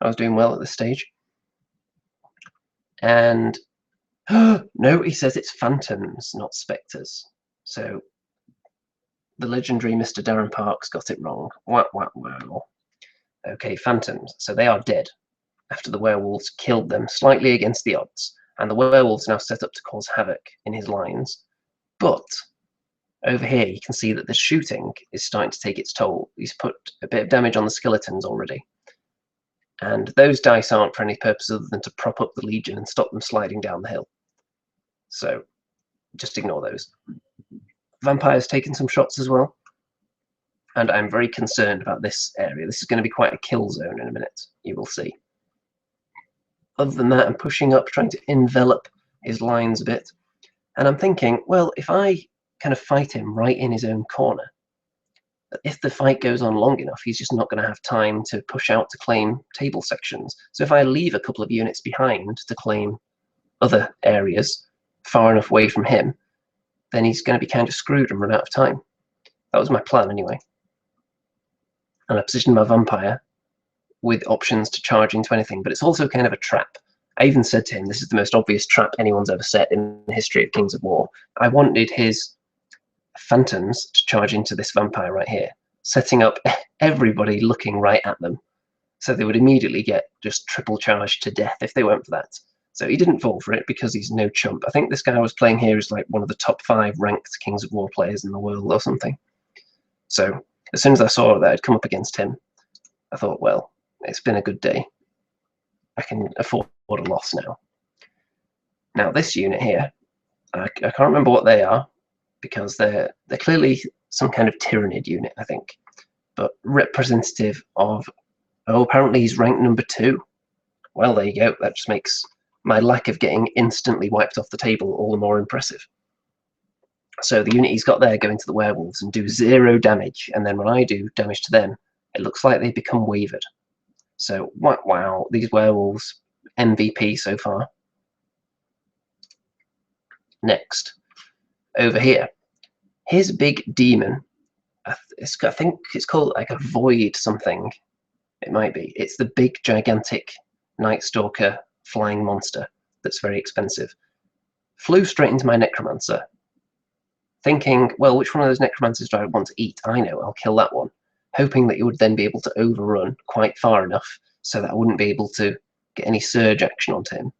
I was doing well at this stage. And no, he says it's phantoms, not spectres. So the legendary Mr. Darren Parks got it wrong. Wow, wow, wow. Okay, phantoms. So they are dead after the werewolves killed them slightly against the odds, and the werewolves now set up to cause havoc in his lines. But over here, you can see that the shooting is starting to take its toll. He's put a bit of damage on the skeletons already. And those dice aren't for any purpose other than to prop up the Legion and stop them sliding down the hill. So just ignore those. Vampire's taken some shots as well. And I'm very concerned about this area. This is going to be quite a kill zone in a minute, you will see. Other than that, I'm pushing up, trying to envelop his lines a bit. And I'm thinking, well, if I kind of fight him right in his own corner, if the fight goes on long enough, he's just not going to have time to push out to claim table sections. So if I leave a couple of units behind to claim other areas far enough away from him, then he's going to be kind of screwed and run out of time. That was my plan anyway. And I positioned my vampire with options to charge into anything, but it's also kind of a trap. I even said to him, this is the most obvious trap anyone's ever set in the history of Kings of War. I wanted his phantoms to charge into this vampire right here, setting up everybody looking right at them. So they would immediately get just triple charged to death if they went for that. So he didn't fall for it because he's no chump. I think this guy I was playing here is like one of the top 5 ranked Kings of War players in the world or something. So as soon as I saw that I'd come up against him, I thought, well, it's been a good day. I can afford a loss now. Now this unit here, I can't remember what they are because they're clearly some kind of Tyrannid unit, I think, but representative of, oh, apparently he's ranked number 2. Well, there you go. That just makes my lack of getting instantly wiped off the table all the more impressive. So the unit he's got there go into the werewolves and do 0 damage, and then when I do damage to them, it looks like they become wavered. So wow, these werewolves, MVP so far. Next, over here, here's a big demon. I think it's called like a void something. It might be. It's the big gigantic Night Stalker flying monster that's very expensive. Flew straight into my necromancer, thinking, well, which one of those necromancers do I want to eat? I know, I'll kill that one, hoping that you would then be able to overrun quite far enough so that I wouldn't be able to get any surge action onto him.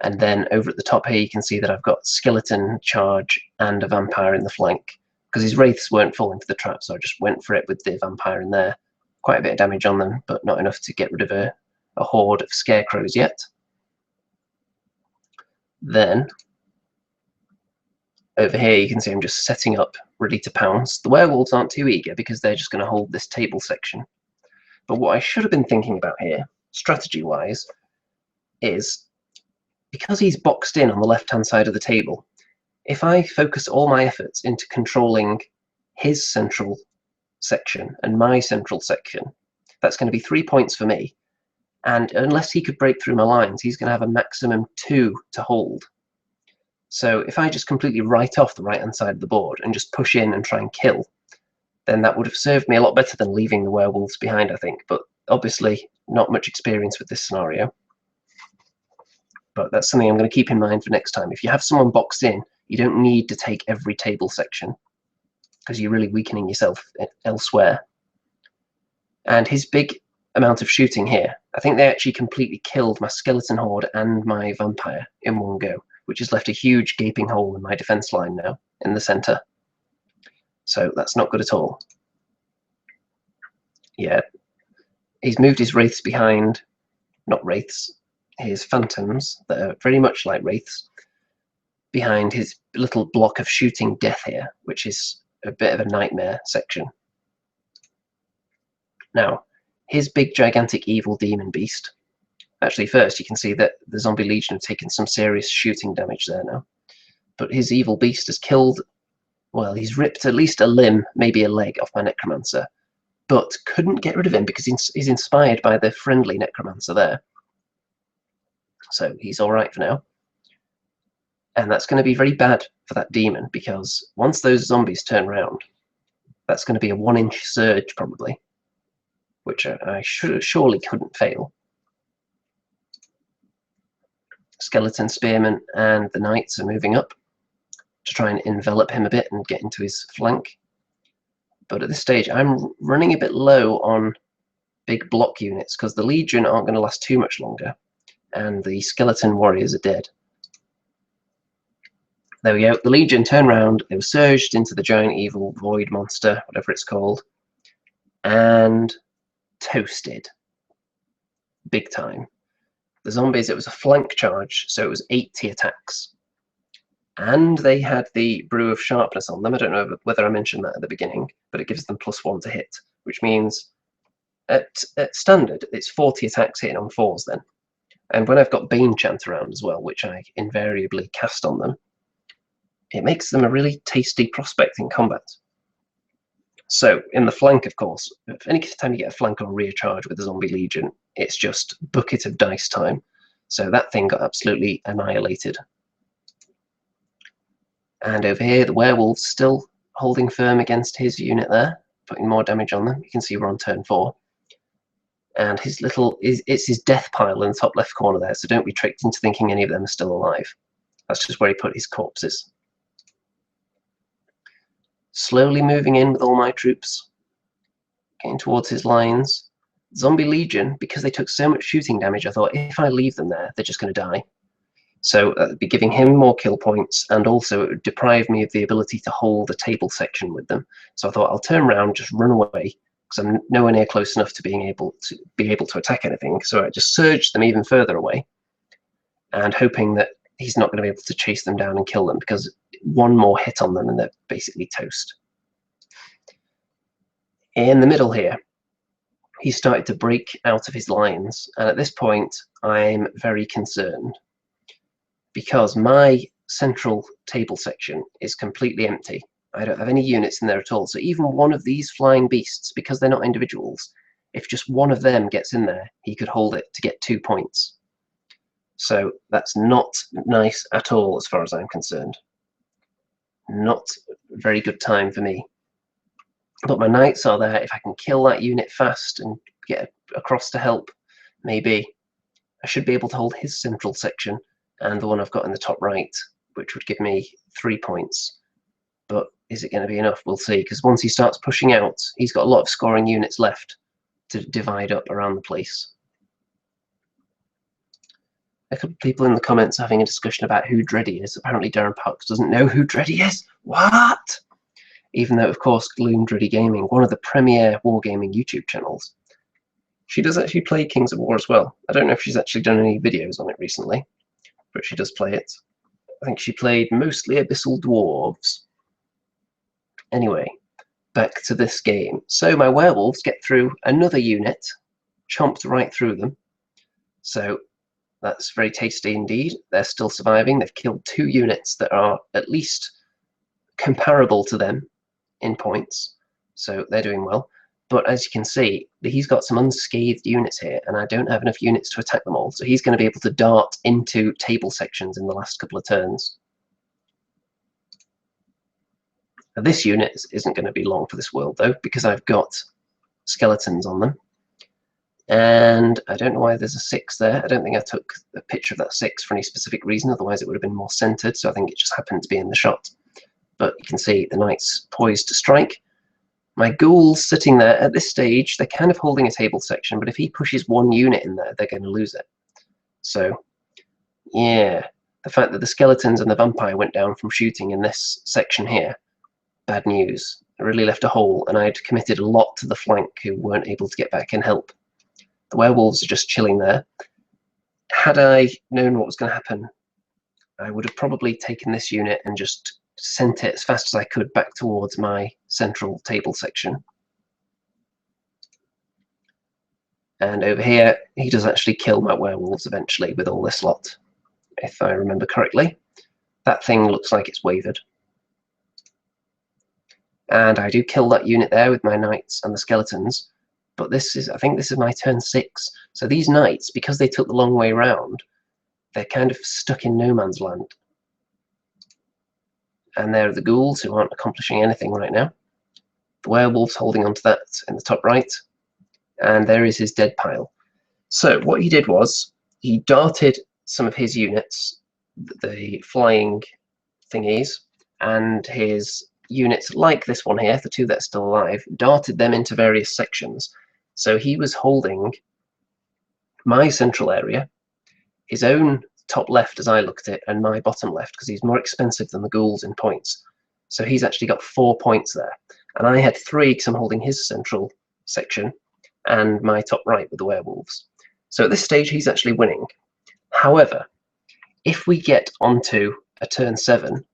And then over at the top here, you can see that I've got skeleton charge and a vampire in the flank, because his wraiths weren't falling into the trap, so I just went for it with the vampire in there. Quite a bit of damage on them, but not enough to get rid of a horde of scarecrows yet. Then over here, you can see I'm just setting up, ready to pounce. The werewolves aren't too eager because they're just going to hold this table section. But what I should have been thinking about here, strategy-wise, is because he's boxed in on the left-hand side of the table, if I focus all my efforts into controlling his central section and my central section, that's going to be 3 points for me. And unless he could break through my lines, he's going to have a maximum 2 to hold. So if I just completely write off the right-hand side of the board and just push in and try and kill, then that would have served me a lot better than leaving the werewolves behind, I think. But obviously, not much experience with this scenario. But that's something I'm going to keep in mind for next time. If you have someone boxed in, you don't need to take every table section, because you're really weakening yourself elsewhere. And his big amount of shooting here, I think they actually completely killed my skeleton horde and my vampire in one go, which has left a huge gaping hole in my defense line now in the center. So that's not good at all. Yeah, he's moved his wraiths behind, not wraiths, his phantoms that are very much like wraiths, behind his little block of shooting death here, which is a bit of a nightmare section. Now, his big gigantic evil demon beast. Actually, first you can see that the zombie legion have taken some serious shooting damage there now. But his evil beast has killed well, he's ripped at least a limb, maybe a leg off my necromancer, but couldn't get rid of him because he's inspired by the friendly necromancer there. So he's all right for now. And that's going to be very bad for that demon, because once those zombies turn around, that's going to be a 1-inch surge probably, which I surely couldn't fail. Skeleton spearmen and the knights are moving up to try and envelop him a bit and get into his flank. But at this stage, I'm running a bit low on big block units because the Legion aren't going to last too much longer, and the skeleton warriors are dead. There we go. The Legion turned round, they were surged into the giant evil void monster, whatever it's called, and toasted. Big time. The zombies, it was a flank charge, so it was 80 attacks. And they had the Brew of Sharpness on them. I don't know whether I mentioned that at the beginning, but it gives them +1 to hit, which means at standard, it's 40 attacks hitting on 4s then. And when I've got Bane Chant around as well, which I invariably cast on them, it makes them a really tasty prospect in combat. So in the flank, of course, any time you get a flank or rear charge with a zombie legion, it's just bucket of dice time. So that thing got absolutely annihilated. And over here, the werewolves still holding firm against his unit there, putting more damage on them. You can see we're on turn 4. And his it's his death pile in the top left corner there, so don't be tricked into thinking any of them are still alive. That's just where he put his corpses. Slowly moving in with all my troops, getting towards his lines. Zombie Legion, because they took so much shooting damage, I thought if I leave them there, they're just going to die. So I'd be giving him more kill points, and also it would deprive me of the ability to hold a table section with them. So I thought I'll turn around, just run away, because I'm nowhere near close enough to be able to attack anything. So I just surged them even further away, and hoping that he's not going to be able to chase them down and kill them, because one more hit on them and they're basically toast. In the middle here, he started to break out of his lines, and at this point I'm very concerned, because my central table section is completely empty. I don't have any units in there at all, so even one of these flying beasts, because they're not individuals, if just one of them gets in there, he could hold it to get 2 points. So that's not nice at all as far as I'm concerned. Not a very good time for me. But my knights are there. If I can kill that unit fast and get across to help, maybe I should be able to hold his central section and the one I've got in the top right, which would give me 3 points. But is it going to be enough? We'll see, because once he starts pushing out, he's got a lot of scoring units left to divide up around the place. A couple of people in the comments having a discussion about who Dreddy is. Apparently Darren Parks doesn't know who Dreddy is. What? Even though, of course, Gloom Dreddy Gaming, one of the premier wargaming YouTube channels, she does actually play Kings of War as well. I don't know if she's actually done any videos on it recently, but she does play it. I think she played mostly Abyssal Dwarves. Anyway, back to this game. So my werewolves get through another unit, chomped right through them. So that's very tasty indeed. They're still surviving. They've killed 2 units that are at least comparable to them in points, so they're doing well. But as you can see, he's got some unscathed units here, and I don't have enough units to attack them all, so he's going to be able to dart into table sections in the last couple of turns. Now, this unit isn't going to be long for this world though, because I've got skeletons on them. And I don't know why there's a 6 there. I don't think I took a picture of that 6 for any specific reason, otherwise it would have been more centered, so I think it just happened to be in the shot. But you can see the knights poised to strike. My ghouls sitting there at this stage, they're kind of holding a table section, but if he pushes 1 unit in there, they're going to lose it. So, yeah, the fact that the skeletons and the vampire went down from shooting in this section here, bad news. It really left a hole, and I'd committed a lot to the flank who weren't able to get back and help. The werewolves are just chilling there. Had I known what was going to happen, I would have probably taken this unit and just sent it as fast as I could back towards my central table section. And over here, he does actually kill my werewolves eventually with all this lot, if I remember correctly. That thing looks like it's wavered. and I do kill that unit there with my knights and the skeletons. But I think this is my turn 6. So these knights, because they took the long way round, they're kind of stuck in no man's land. And there are the ghouls who aren't accomplishing anything right now. The werewolves holding onto that in the top right. And there is his dead pile. So what he did was, he darted some of his units, the flying thingies, and his units like this one here, the 2 that are still alive, darted them into various sections. So he was holding my central area, his own top left as I looked at it, and my bottom left, because he's more expensive than the ghouls in points. So he's actually got 4 points there. And I had 3 because I'm holding his central section and my top right with the werewolves. So at this stage, he's actually winning. However, if we get onto a turn 7,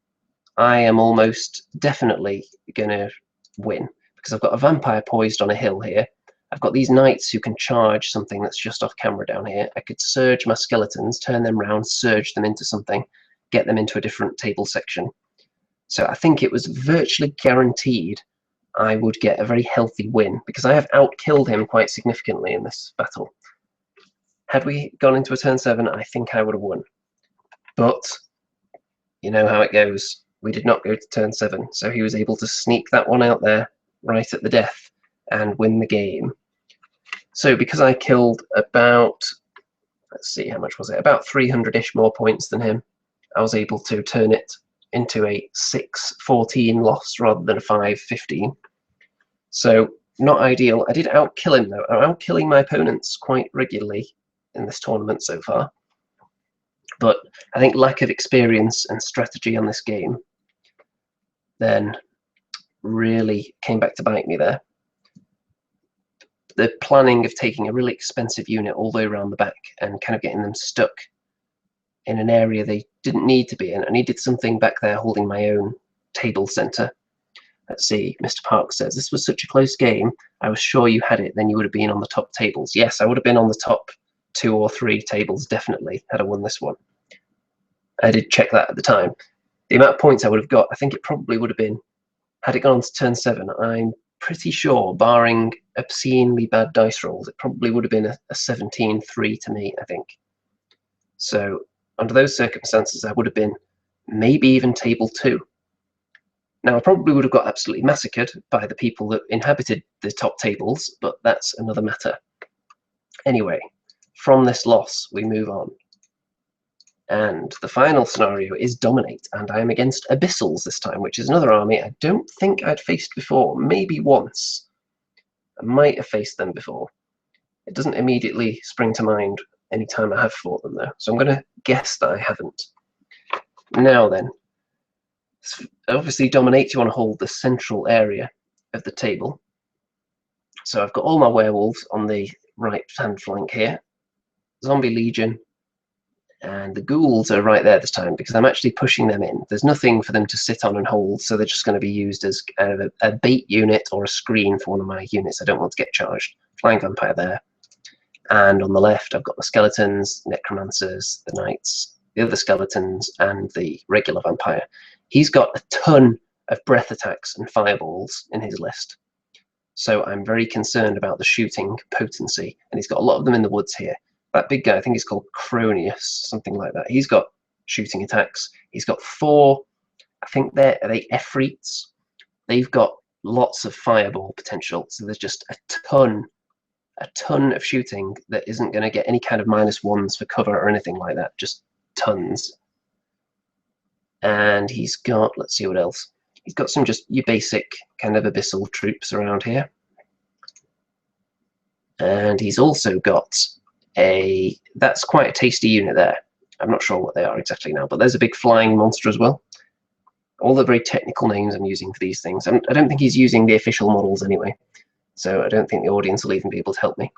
I am almost definitely going to win, because I've got a vampire poised on a hill here. I've got these knights who can charge something that's just off camera down here. I could surge my skeletons, turn them round, surge them into something, get them into a different table section. So I think it was virtually guaranteed I would get a very healthy win, because I have outkilled him quite significantly in this battle. Had we gone into a turn 7, I think I would have won. But you know how it goes. We did not go to turn 7, so he was able to sneak that one out there right at the death and win the game. So because I killed about, let's see, how much was it? About 300-ish more points than him, I was able to turn it into a 6-14 loss rather than a 5-15. So not ideal. I did outkill him though. I'm outkilling my opponents quite regularly in this tournament so far. But I think lack of experience and strategy on this game then really came back to bite me there. The planning of taking a really expensive unit all the way around the back and kind of getting them stuck in an area they didn't need to be in. I needed something back there holding my own table center. Let's see, Mr. Park says, this was such a close game. I was sure you had it, then you would have been on the top tables. Yes, I would have been on the top 2 or 3 tables, definitely, had I won this one. I did check that at the time. The amount of points I would have got, I think it probably would have been, had it gone on to turn 7, I'm pretty sure, barring obscenely bad dice rolls, it probably would have been a 17-3 to me, I think. So under those circumstances, I would have been maybe even table 2. Now, I probably would have got absolutely massacred by the people that inhabited the top tables, but that's another matter. Anyway, from this loss, we move on. And the final scenario is Dominate, and I am against Abyssals this time, which is another army I don't think I'd faced before. Maybe once. I might have faced them before. It doesn't immediately spring to mind any time I have fought them, though. So I'm going to guess that I haven't. Now then, obviously Dominate, you want to hold the central area of the table. So I've got all my werewolves on the right-hand flank here. Zombie Legion. And the ghouls are right there this time because I'm actually pushing them in. There's nothing for them to sit on and hold, so they're just going to be used as a bait unit or a screen for one of my units I don't want to get charged. Flying Vampire there. And on the left, I've got the skeletons, necromancers, the knights, the other skeletons, and the regular vampire. He's got a ton of breath attacks and fireballs in his list. So I'm very concerned about the shooting potency, and he's got a lot of them in the woods here. That big guy, I think he's called Cronius, something like that. He's got shooting attacks. He's got 4, I think are they Efreets? They've got lots of fireball potential. So there's just a ton of shooting that isn't going to get any kind of -1s for cover or anything like that. Just tons. And he's got, let's see what else. He's got some just your basic kind of abyssal troops around here. And he's also got that's quite a tasty unit there. I'm not sure what they are exactly now, but there's a big flying monster as well. All the very technical names I'm using for these things. I don't think he's using the official models anyway, so I don't think the audience will even be able to help me.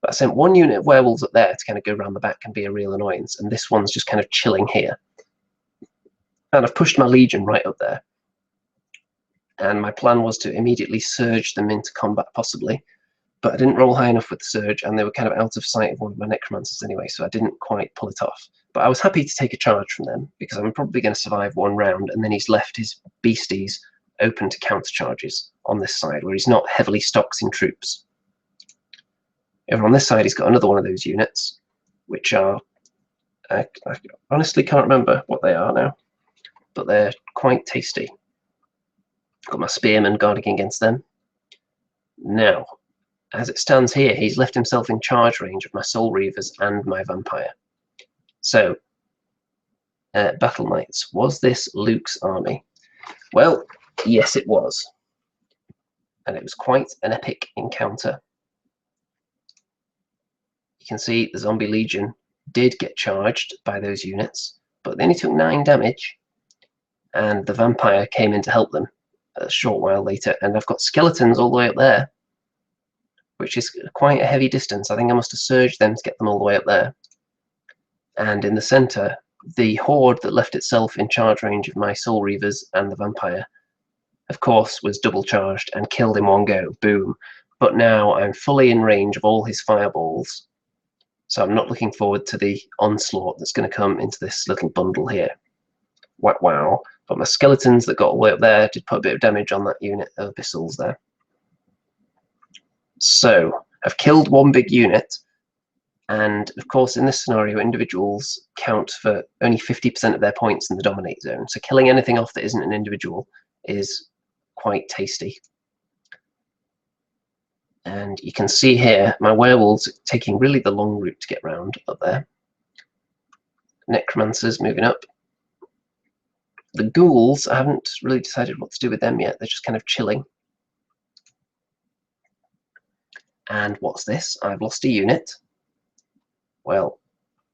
But I sent 1 unit of werewolves up there to kind of go around the back and be a real annoyance, and this one's just kind of chilling here. And I've pushed my Legion right up there. And my plan was to immediately surge them into combat, possibly. But I didn't roll high enough with the surge, and they were kind of out of sight of one of my necromancers anyway, so I didn't quite pull it off. But I was happy to take a charge from them, because I'm probably going to survive 1 round, and then he's left his beasties open to counter charges on this side, where he's not heavily stocked in troops. Over on this side, he's got another one of those units, which are, I honestly can't remember what they are now, but they're quite tasty. Got my spearmen guarding against them. Now, as it stands here, he's left himself in charge range of my Soul Reavers and my Vampire. So, Battle Knights, was this Luke's army? Well, yes it was. And it was quite an epic encounter. You can see the Zombie Legion did get charged by those units, but they only took 9 damage, and the Vampire came in to help them a short while later, and I've got skeletons all the way up there, which is quite a heavy distance. I think I must have surged them to get them all the way up there. And in the centre, the Horde that left itself in charge range of my Soul Reavers and the Vampire, of course, was double charged and killed in one go. Boom. But now I'm fully in range of all his fireballs, so I'm not looking forward to the onslaught that's going to come into this little bundle here. Wow, wow. But my skeletons that got all the way up there did put a bit of damage on that unit of Abyssals there. So I've killed one big unit, and of course in this scenario individuals count for only 50% of their points in the dominate zone, so killing anything off that isn't an individual is quite tasty. And you can see here my werewolves taking really the long route to get round up there. Necromancers moving up. The ghouls, I haven't really decided what to do with them yet. They're just kind of chilling. And what's this? I've lost a unit. Well,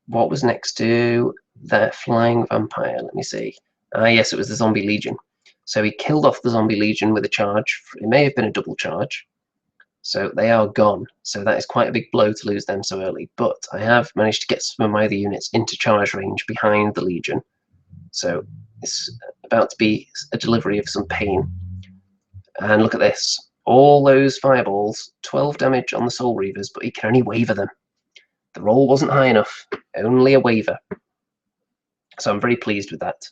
what was next to that flying vampire? Let me see. Yes, it was the Zombie Legion. So he killed off the Zombie Legion with a charge. It may have been a double charge. So they are gone. So that is quite a big blow to lose them so early. But I have managed to get some of my other units into charge range behind the Legion. So it's about to be a delivery of some pain. And look at this. All those fireballs, 12 damage on the Soul Reavers, but he can only waver them. The roll wasn't high enough, only a waver. So I'm very pleased with that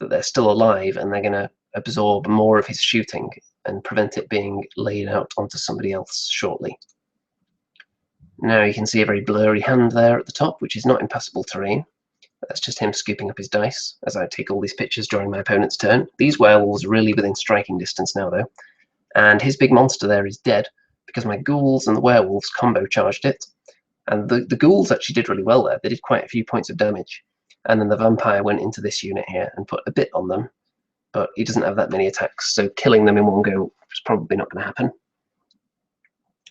they're still alive and they're going to absorb more of his shooting and prevent it being laid out onto somebody else shortly. Now you can see a very blurry hand there at the top, which is not impassable terrain. That's just him scooping up his dice as I take all these pictures during my opponent's turn. These werewolves are really within striking distance now, though. And his big monster there is dead because my ghouls and the werewolves combo charged it. And the ghouls actually did really well there. They did quite a few points of damage. And then the vampire went into this unit here and put a bit on them. But he doesn't have that many attacks, so killing them in one go is probably not going to happen.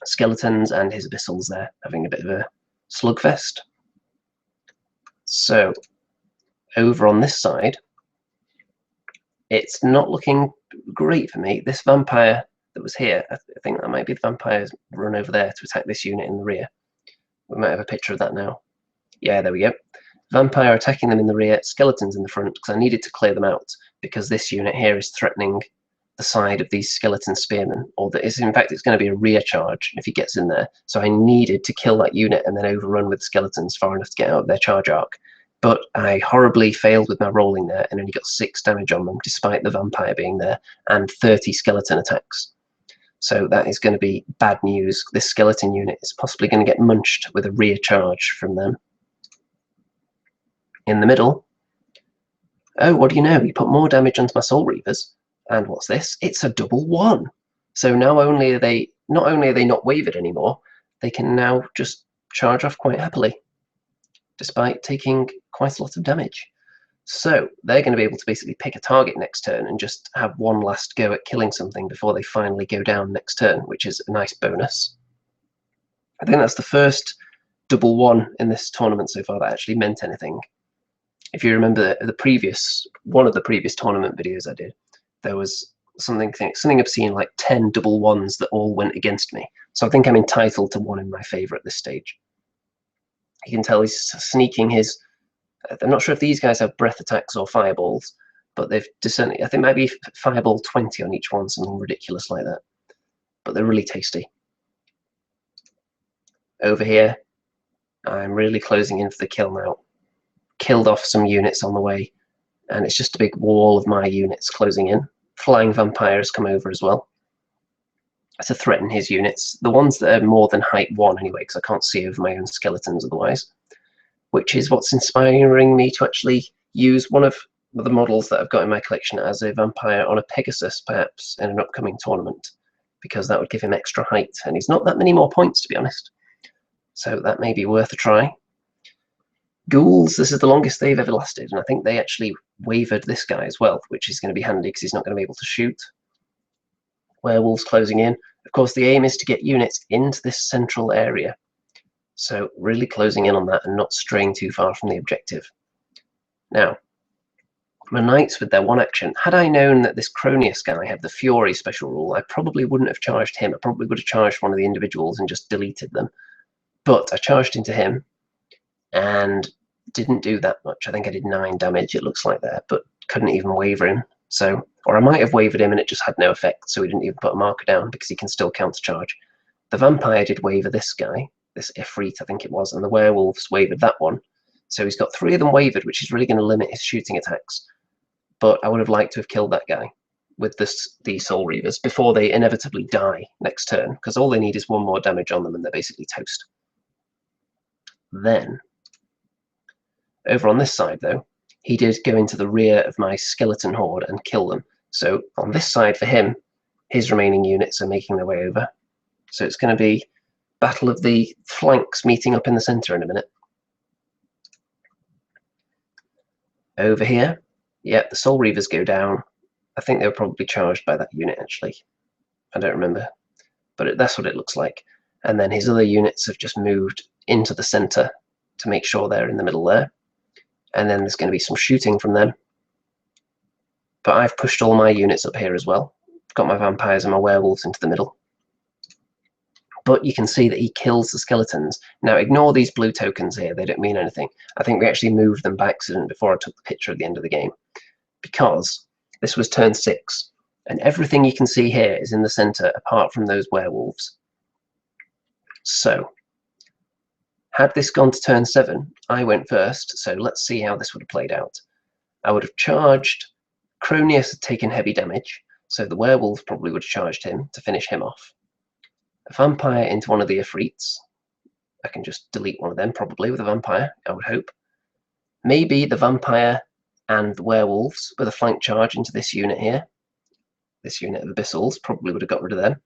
Skeletons and his abyssals there, having a bit of a slugfest. So, over on this side, it's not looking great for me. This vampire that was here, I think that might be the vampire's run over there to attack this unit in the rear. We might have a picture of that now. Yeah, there we go. Vampire attacking them in the rear, skeletons in the front, because I needed to clear them out, because this unit here is threatening the side of these skeleton spearmen, or that is, in fact, it's going to be a rear charge if he gets in there. So I needed to kill that unit and then overrun with skeletons far enough to get out of their charge arc. But I horribly failed with my rolling there and only got 6 damage on them, despite the vampire being there, and 30 skeleton attacks. So that is going to be bad news. This skeleton unit is possibly going to get munched with a rear charge from them. In the middle, oh, what do you know? He put more damage onto my Soul Reavers. And what's this? It's a double 1. So now only are they not wavered anymore, they can now just charge off quite happily, despite taking quite a lot of damage. So they're going to be able to basically pick a target next turn and just have one last go at killing something before they finally go down next turn, which is a nice bonus. I think that's the first double 1 in this tournament so far that actually meant anything. If you remember one of the previous tournament videos I did, there was something obscene like 10 double 1s that all went against me. So I think I'm entitled to one in my favour at this stage. You can tell he's sneaking his. I'm not sure if these guys have breath attacks or fireballs, but they've certainly. I think maybe fireball 20 on each one, something ridiculous like that. But they're really tasty. Over here, I'm really closing in for the kill now. Killed off some units on the way, and it's just a big wall of my units closing in. flying vampire has come over as well to threaten his units. The ones that are more than height 1 anyway, because I can't see over my own skeletons otherwise, which is what's inspiring me to actually use one of the models that I've got in my collection as a vampire on a Pegasus, perhaps, in an upcoming tournament, because that would give him extra height, and he's not that many more points, to be honest. So that may be worth a try. Ghouls, this is the longest they've ever lasted, and I think they actually wavered this guy as well, which is going to be handy because he's not going to be able to shoot. Werewolves closing in. Of course, the aim is to get units into this central area, so really closing in on that and not straying too far from the objective. Now, my knights with their one action. Had I known that this Cronius guy had the Fury special rule, I probably wouldn't have charged him. I probably would have charged one of the individuals and just deleted them. But I charged into him and didn't do that much. I think I did 9 damage, it looks like there, but couldn't even waver him. So, or I might have wavered him and it just had no effect, so he didn't even put a marker down because he can still countercharge. The vampire did waver this guy, this Ifrit I think it was, and the werewolves wavered that one. So he's got 3 of them wavered, which is really going to limit his shooting attacks. But I would have liked to have killed that guy with the Soul Reavers before they inevitably die next turn, because all they need is 1 more damage on them and they're basically toast. Then, over on this side though, he did go into the rear of my skeleton horde and kill them. So on this side for him, his remaining units are making their way over. So it's going to be battle of the flanks meeting up in the center in a minute. Over here, yeah, the Soul Reavers go down. I think they were probably charged by that unit, actually. I don't remember. But that's what it looks like. And then his other units have just moved into the center to make sure they're in the middle there. And then there's going to be some shooting from them. But I've pushed all my units up here as well. Got my vampires and my werewolves into the middle. But you can see that he kills the skeletons. Now, ignore these blue tokens here. They don't mean anything. I think we actually moved them by accident before I took the picture at the end of the game, because this was turn 6, and everything you can see here is in the center apart from those werewolves. So, had this gone to turn 7, I went first, so let's see how this would have played out. I would have charged. Cronius had taken heavy damage, so the werewolves probably would have charged him to finish him off. A vampire into one of the Ifrits. I can just delete one of them probably with a vampire, I would hope. Maybe the vampire and the werewolves with a flank charge into this unit here. This unit of Abyssals probably would have got rid of them.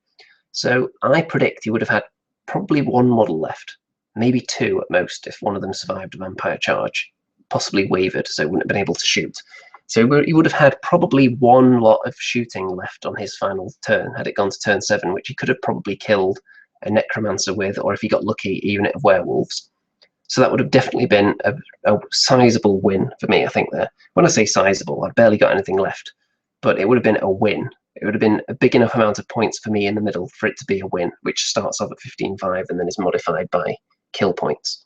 So I predict he would have had probably 1 model left, maybe 2 at most if one of them survived a vampire charge, possibly wavered so wouldn't have been able to shoot. So he would have had probably 1 lot of shooting left on his final turn had it gone to turn 7, which he could have probably killed a necromancer with, or if he got lucky, a unit of werewolves. So that would have definitely been a sizable win for me, I think, there. When I say sizable, I've barely got anything left, but it would have been a win. It would have been a big enough amount of points for me in the middle for it to be a win, which starts off at 15-5 and then is modified by kill points.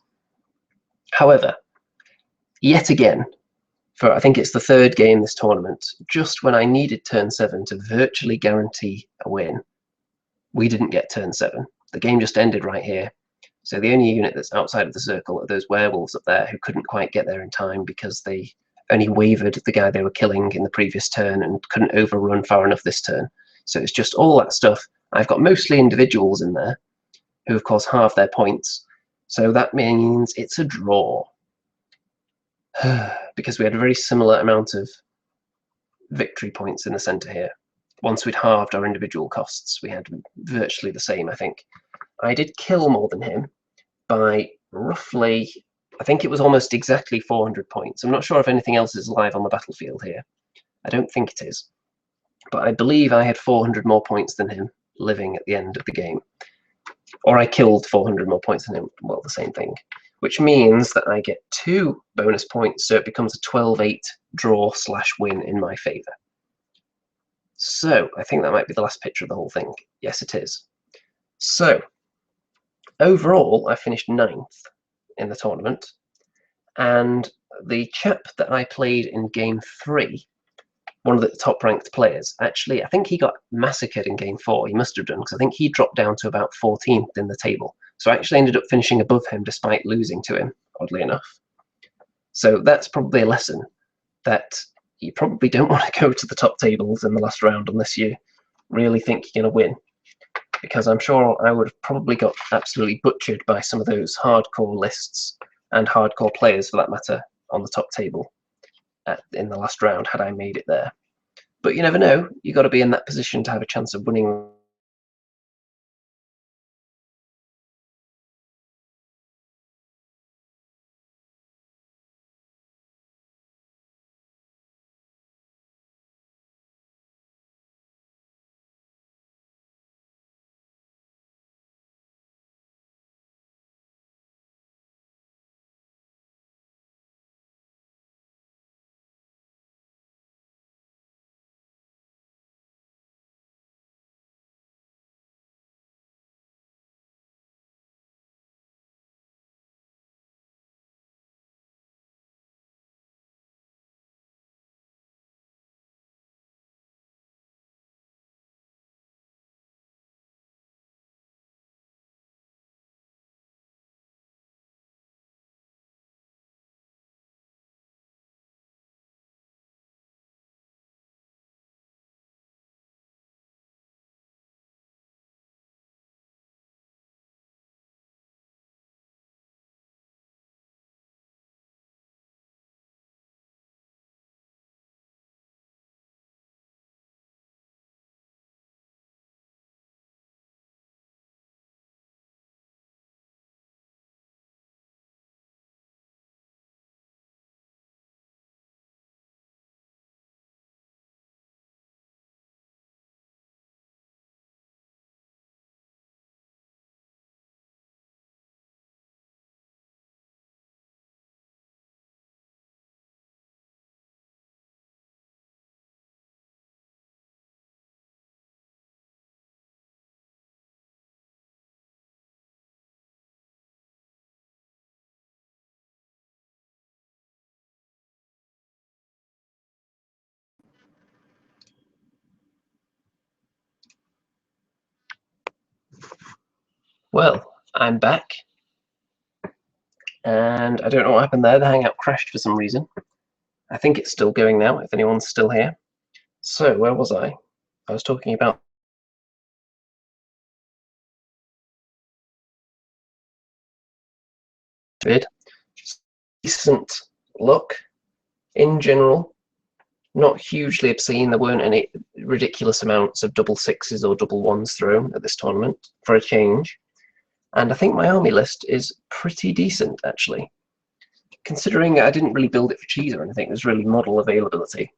However, yet again, for I think it's the 3rd game this tournament, just when I needed turn 7 to virtually guarantee a win, we didn't get turn 7. The game just ended right here. So the only unit that's outside of the circle are those werewolves up there who couldn't quite get there in time because they only wavered the guy they were killing in the previous turn and couldn't overrun far enough this turn. So it's just all that stuff. I've got mostly individuals in there who of course halve their points. So that means it's a draw. Because we had a very similar amount of victory points in the center here. Once we'd halved our individual costs, we had virtually the same, I think. I did kill more than him by roughly, I think it was almost exactly 400 points. I'm not sure if anything else is live on the battlefield here. I don't think it is. But I believe I had 400 more points than him living at the end of the game. Or I killed 400 more points than him, well, the same thing. Which means that I get 2 bonus points, so it becomes a 12-8 draw/win in my favor. So, I think that might be the last picture of the whole thing. Yes, it is. So, overall, I finished 9th in the tournament, and the chap that I played in Game 3, one of the top-ranked players, actually, I think he got massacred in Game 4. He must have done, because I think he dropped down to about 14th in the table. So I actually ended up finishing above him despite losing to him, oddly enough. So that's probably a lesson that you probably don't want to go to the top tables in the last round unless you really think you're going to win, because I'm sure I would have probably got absolutely butchered by some of those hardcore lists and hardcore players for that matter on the top table in the last round had I made it there. But you never know, you've got to be in that position to have a chance of winning. Well, I'm back, and I don't know what happened there. The Hangout crashed for some reason. I think it's still going now, if anyone's still here. So, where was I? I was talking about decent luck in general, not hugely obscene. There weren't any ridiculous amounts of double sixes or double ones thrown at this tournament for a change. And I think my army list is pretty decent, actually. Considering I didn't really build it for cheese or anything, it was really model availability.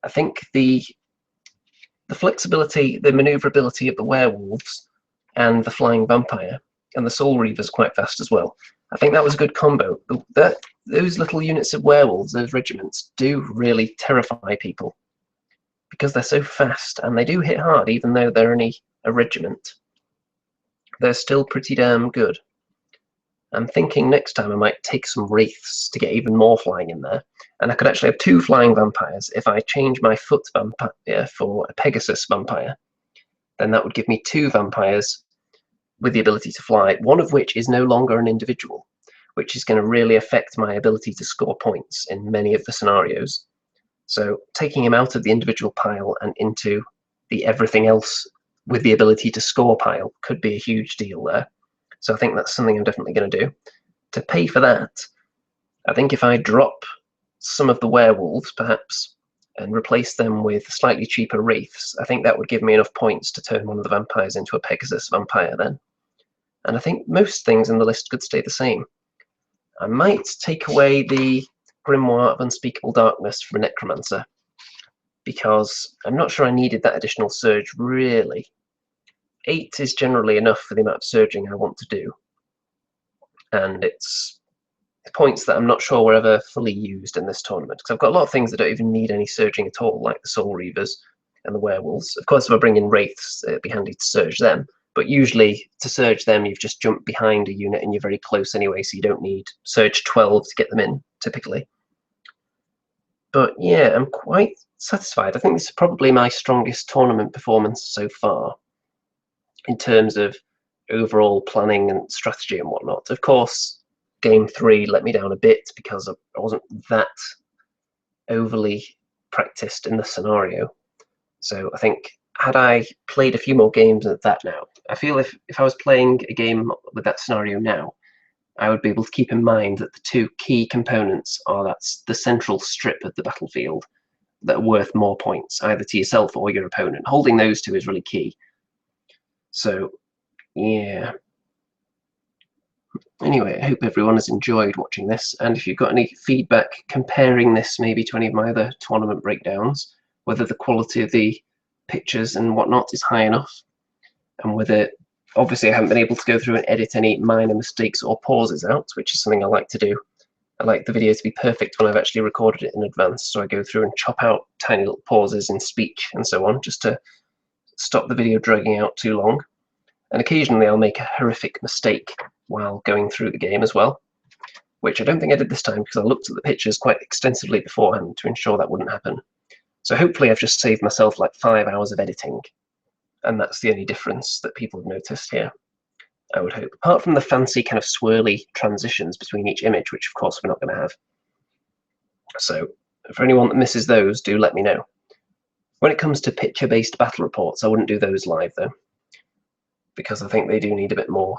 I think the flexibility, the maneuverability of the werewolves and the flying vampire and the soul reavers quite fast as well. I think that was a good combo. Those little units of werewolves, those regiments, do really terrify people because they're so fast and they do hit hard even though they're only a regiment. They're still pretty damn good. I'm thinking next time I might take some wraiths to get even more flying in there. And I could actually have 2 flying vampires. If I change my foot vampire for a Pegasus vampire, then that would give me 2 vampires with the ability to fly, one of which is no longer an individual, which is going to really affect my ability to score points in many of the scenarios. So taking him out of the individual pile and into the everything else with the ability to score pile could be a huge deal there. So I think that's something I'm definitely going to do. To pay for that, I think if I drop some of the werewolves, perhaps, and replace them with slightly cheaper wraiths, I think that would give me enough points to turn one of the vampires into a Pegasus vampire then. And I think most things in the list could stay the same. I might take away the Grimoire of Unspeakable Darkness from Necromancer, because I'm not sure I needed that additional surge, really. 8 is generally enough for the amount of surging I want to do. And it's points that I'm not sure were ever fully used in this tournament, because I've got a lot of things that don't even need any surging at all, like the Soul Reavers and the Werewolves. Of course, if I bring in Wraiths, it'd be handy to surge them, but usually to surge them, you've just jumped behind a unit and you're very close anyway, so you don't need surge 12 to get them in, typically. But yeah, I'm quite satisfied. I think this is probably my strongest tournament performance so far in terms of overall planning and strategy and whatnot. Of course, game 3 let me down a bit because I wasn't that overly practiced in the scenario. So I think had I played a few more games at that now, I feel if I was playing a game with that scenario now, I would be able to keep in mind that the two key components are that's the central strip of the battlefield that are worth more points, either to yourself or your opponent. Holding those two is really key. So, yeah. Anyway, I hope everyone has enjoyed watching this, and if you've got any feedback comparing this maybe to any of my other tournament breakdowns, whether the quality of the pictures and whatnot is high enough, and whether, obviously I haven't been able to go through and edit any minor mistakes or pauses out, which is something I like to do. I like the video to be perfect when I've actually recorded it in advance, so I go through and chop out tiny little pauses in speech and so on, just to stop the video dragging out too long. And occasionally I'll make a horrific mistake while going through the game as well, which I don't think I did this time because I looked at the pictures quite extensively beforehand to ensure that wouldn't happen. So hopefully I've just saved myself like 5 hours of editing, and that's the only difference that people have noticed here, I would hope. Apart from the fancy kind of swirly transitions between each image, which of course we're not going to have. So for anyone that misses those, do let me know. When it comes to picture-based battle reports, I wouldn't do those live though, because I think they do need a bit more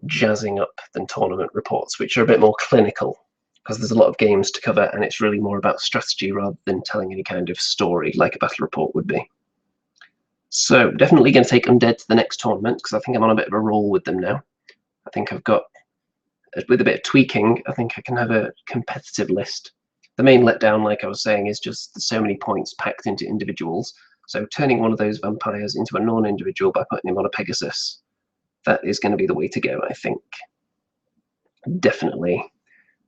jazzing up than tournament reports, which are a bit more clinical, because there's a lot of games to cover and it's really more about strategy rather than telling any kind of story like a battle report would be. So definitely going to take Undead to the next tournament, because I think I'm on a bit of a roll with them now. I think I've got, with a bit of tweaking, I think I can have a competitive list. The main letdown, like I was saying, is just so many points packed into individuals. So turning one of those vampires into a non-individual by putting him on a Pegasus, that is going to be the way to go, I think. Definitely.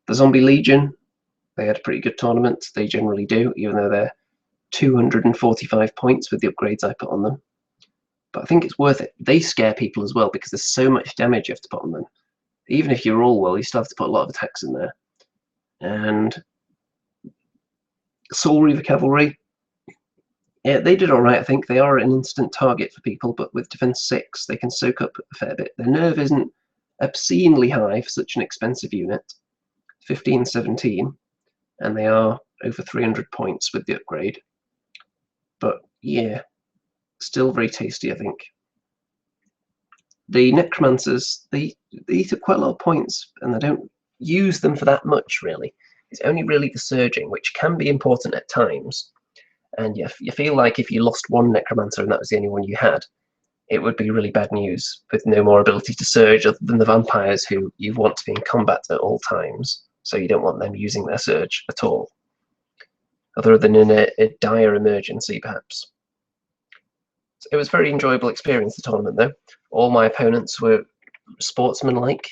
The Zombie Legion, they had a pretty good tournament. They generally do, even though they're 245 points with the upgrades I put on them. But I think it's worth it. They scare people as well because there's so much damage you have to put on them. Even if you roll well, you still have to put a lot of attacks in there. And Soul Reaver Cavalry, yeah, they did all right, I think. They are an instant target for people, but with defense 6, they can soak up a fair bit. Their nerve isn't obscenely high for such an expensive unit, 15-17, and they are over 300 points with the upgrade. But yeah, still very tasty, I think. The Necromancers, they eat up quite a lot of points, and I don't use them for that much, really. It's only really the Surging, which can be important at times. And you feel like if you lost one Necromancer and that was the only one you had, it would be really bad news, with no more ability to surge other than the vampires who you want to be in combat at all times, so you don't want them using their surge at all, other than in a dire emergency, perhaps. So it was a very enjoyable experience, the tournament, though. All my opponents were sportsmanlike,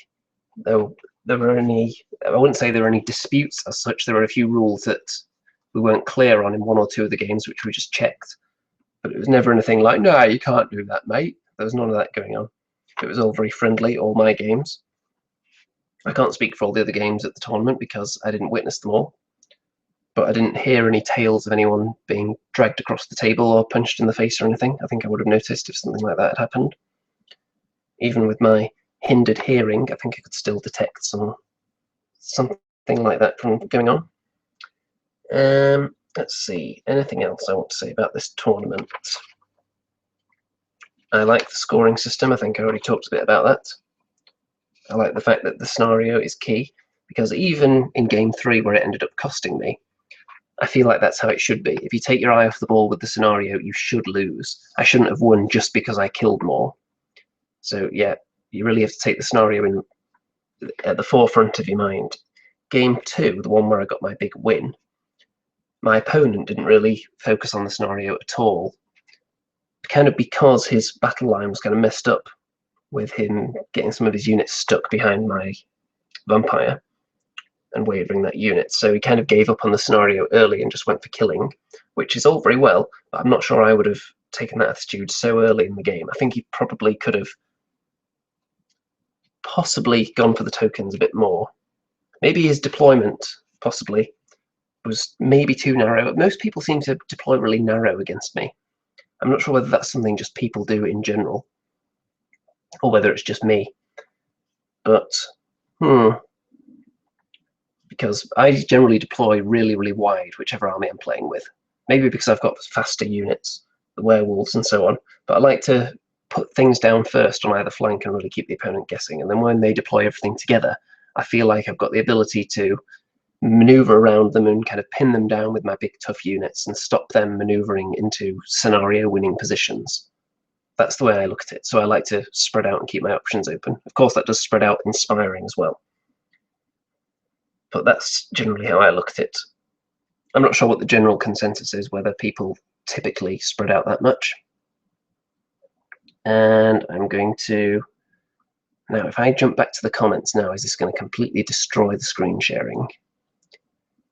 though there were I wouldn't say there were any disputes as such. There were a few rules that we weren't clear on in one or two of the games, which we just checked. But it was never anything like, no, you can't do that, mate. There was none of that going on. It was all very friendly, all my games. I can't speak for all the other games at the tournament because I didn't witness them all. But I didn't hear any tales of anyone being dragged across the table or punched in the face or anything. I think I would have noticed if something like that had happened. Even with my hindered hearing, I think I could still detect something like that from going on. Let's see, anything else I want to say about this tournament? I like the scoring system. I think I already talked a bit about that. I like the fact that the scenario is key, because even in game 3 where it ended up costing me, I feel like that's how it should be. If you take your eye off the ball with the scenario, you should lose. I shouldn't have won just because I killed more. So yeah, you really have to take the scenario at the forefront of your mind. Game 2, the one where I got my big win, my opponent didn't really focus on the scenario at all, kind of because his battle line was kind of messed up with him getting some of his units stuck behind my vampire and wavering that unit. So he kind of gave up on the scenario early and just went for killing, which is all very well, but I'm not sure I would have taken that attitude so early in the game. I think he probably could have possibly gone for the tokens a bit more. Maybe his deployment possibly was maybe too narrow, but most people seem to deploy really narrow against me. I'm not sure whether that's something just people do in general, or whether it's just me. But, because I generally deploy really, really wide, whichever army I'm playing with. Maybe because I've got faster units, the werewolves and so on, but I like to put things down first on either flank and really keep the opponent guessing, and then when they deploy everything together, I feel like I've got the ability to maneuver around them and kind of pin them down with my big tough units and stop them maneuvering into scenario winning positions. That's the way I look at it. So I like to spread out and keep my options open. Of course, that does spread out inspiring as well. But that's generally how I look at it. I'm not sure what the general consensus is, whether people typically spread out that much. And I'm going to, now if I jump back to the comments now, is this going to completely destroy the screen sharing?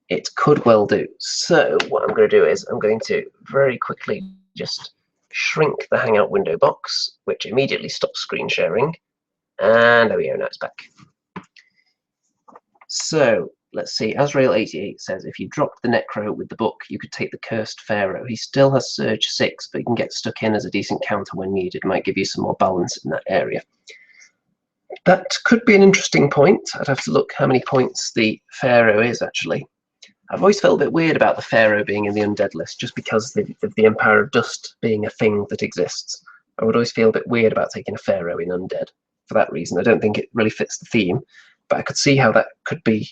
It could well do. So what I'm going to do is I'm going to very quickly just shrink the Hangout window box, which immediately stops screen sharing. And there we go, now it's back. So let's see, Azrael88 says if you dropped the Necro with the book, you could take the Cursed Pharaoh. He still has Surge 6, but he can get stuck in as a decent counter when needed. Might give you some more balance in that area. That could be an interesting point. I'd have to look how many points the Pharaoh is actually. I've always felt a bit weird about the Pharaoh being in the undead list, just because of the Empire of Dust being a thing that exists. I would always feel a bit weird about taking a Pharaoh in undead for that reason. I don't think it really fits the theme, but I could see how that could be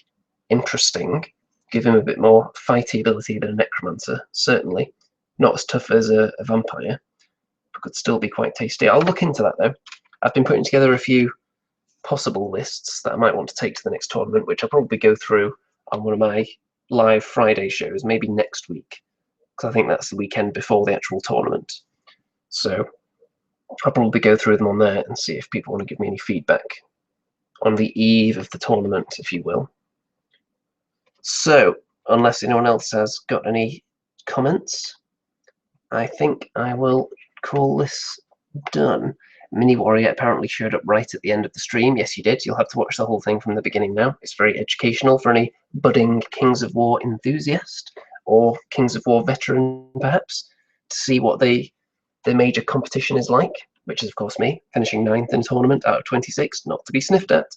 interesting. Give him a bit more fighty ability than a Necromancer, certainly. Not as tough as a Vampire, but could still be quite tasty. I'll look into that though. I've been putting together a few possible lists that I might want to take to the next tournament, which I'll probably go through on one of my live Friday shows, maybe next week, because I think that's the weekend before the actual tournament. So I'll probably go through them on there and see if people want to give me any feedback on the eve of the tournament, if you will. So unless anyone else has got any comments, I think I will call this done. Mini Warrior apparently showed up right at the end of the stream. Yes, you did. You'll have to watch the whole thing from the beginning now. It's very educational for any budding Kings of War enthusiast or Kings of War veteran, perhaps, to see what their major competition is like, which is, of course, me, finishing 9th in a tournament out of 26, not to be sniffed at.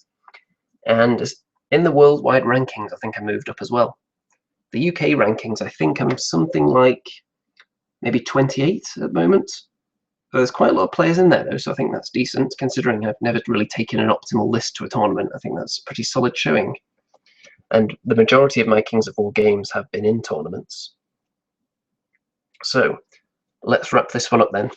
And in the worldwide rankings, I think I moved up as well. The UK rankings, I think I'm something like maybe 28 at the moment. So there's quite a lot of players in there, though, so I think that's decent, considering I've never really taken an optimal list to a tournament. I think that's a pretty solid showing. And the majority of my Kings of War games have been in tournaments. So let's wrap this one up then.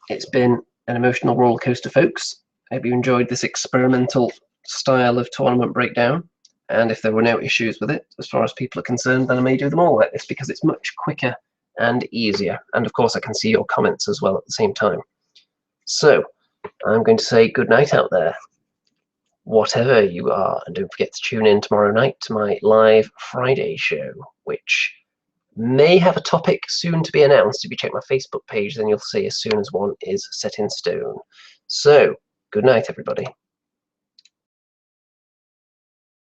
It's been an emotional roller coaster, folks. I hope you enjoyed this experimental style of tournament breakdown. And if there were no issues with it, as far as people are concerned, then I may do them all like this, because it's much quicker and easier. And of course I can see your comments as well at the same time. So I'm going to say good night out there, whatever you are, and don't forget to tune in tomorrow night to my live Friday show, which may have a topic soon to be announced. If you check my Facebook page, then you'll see as soon as one is set in stone. So good night, everybody.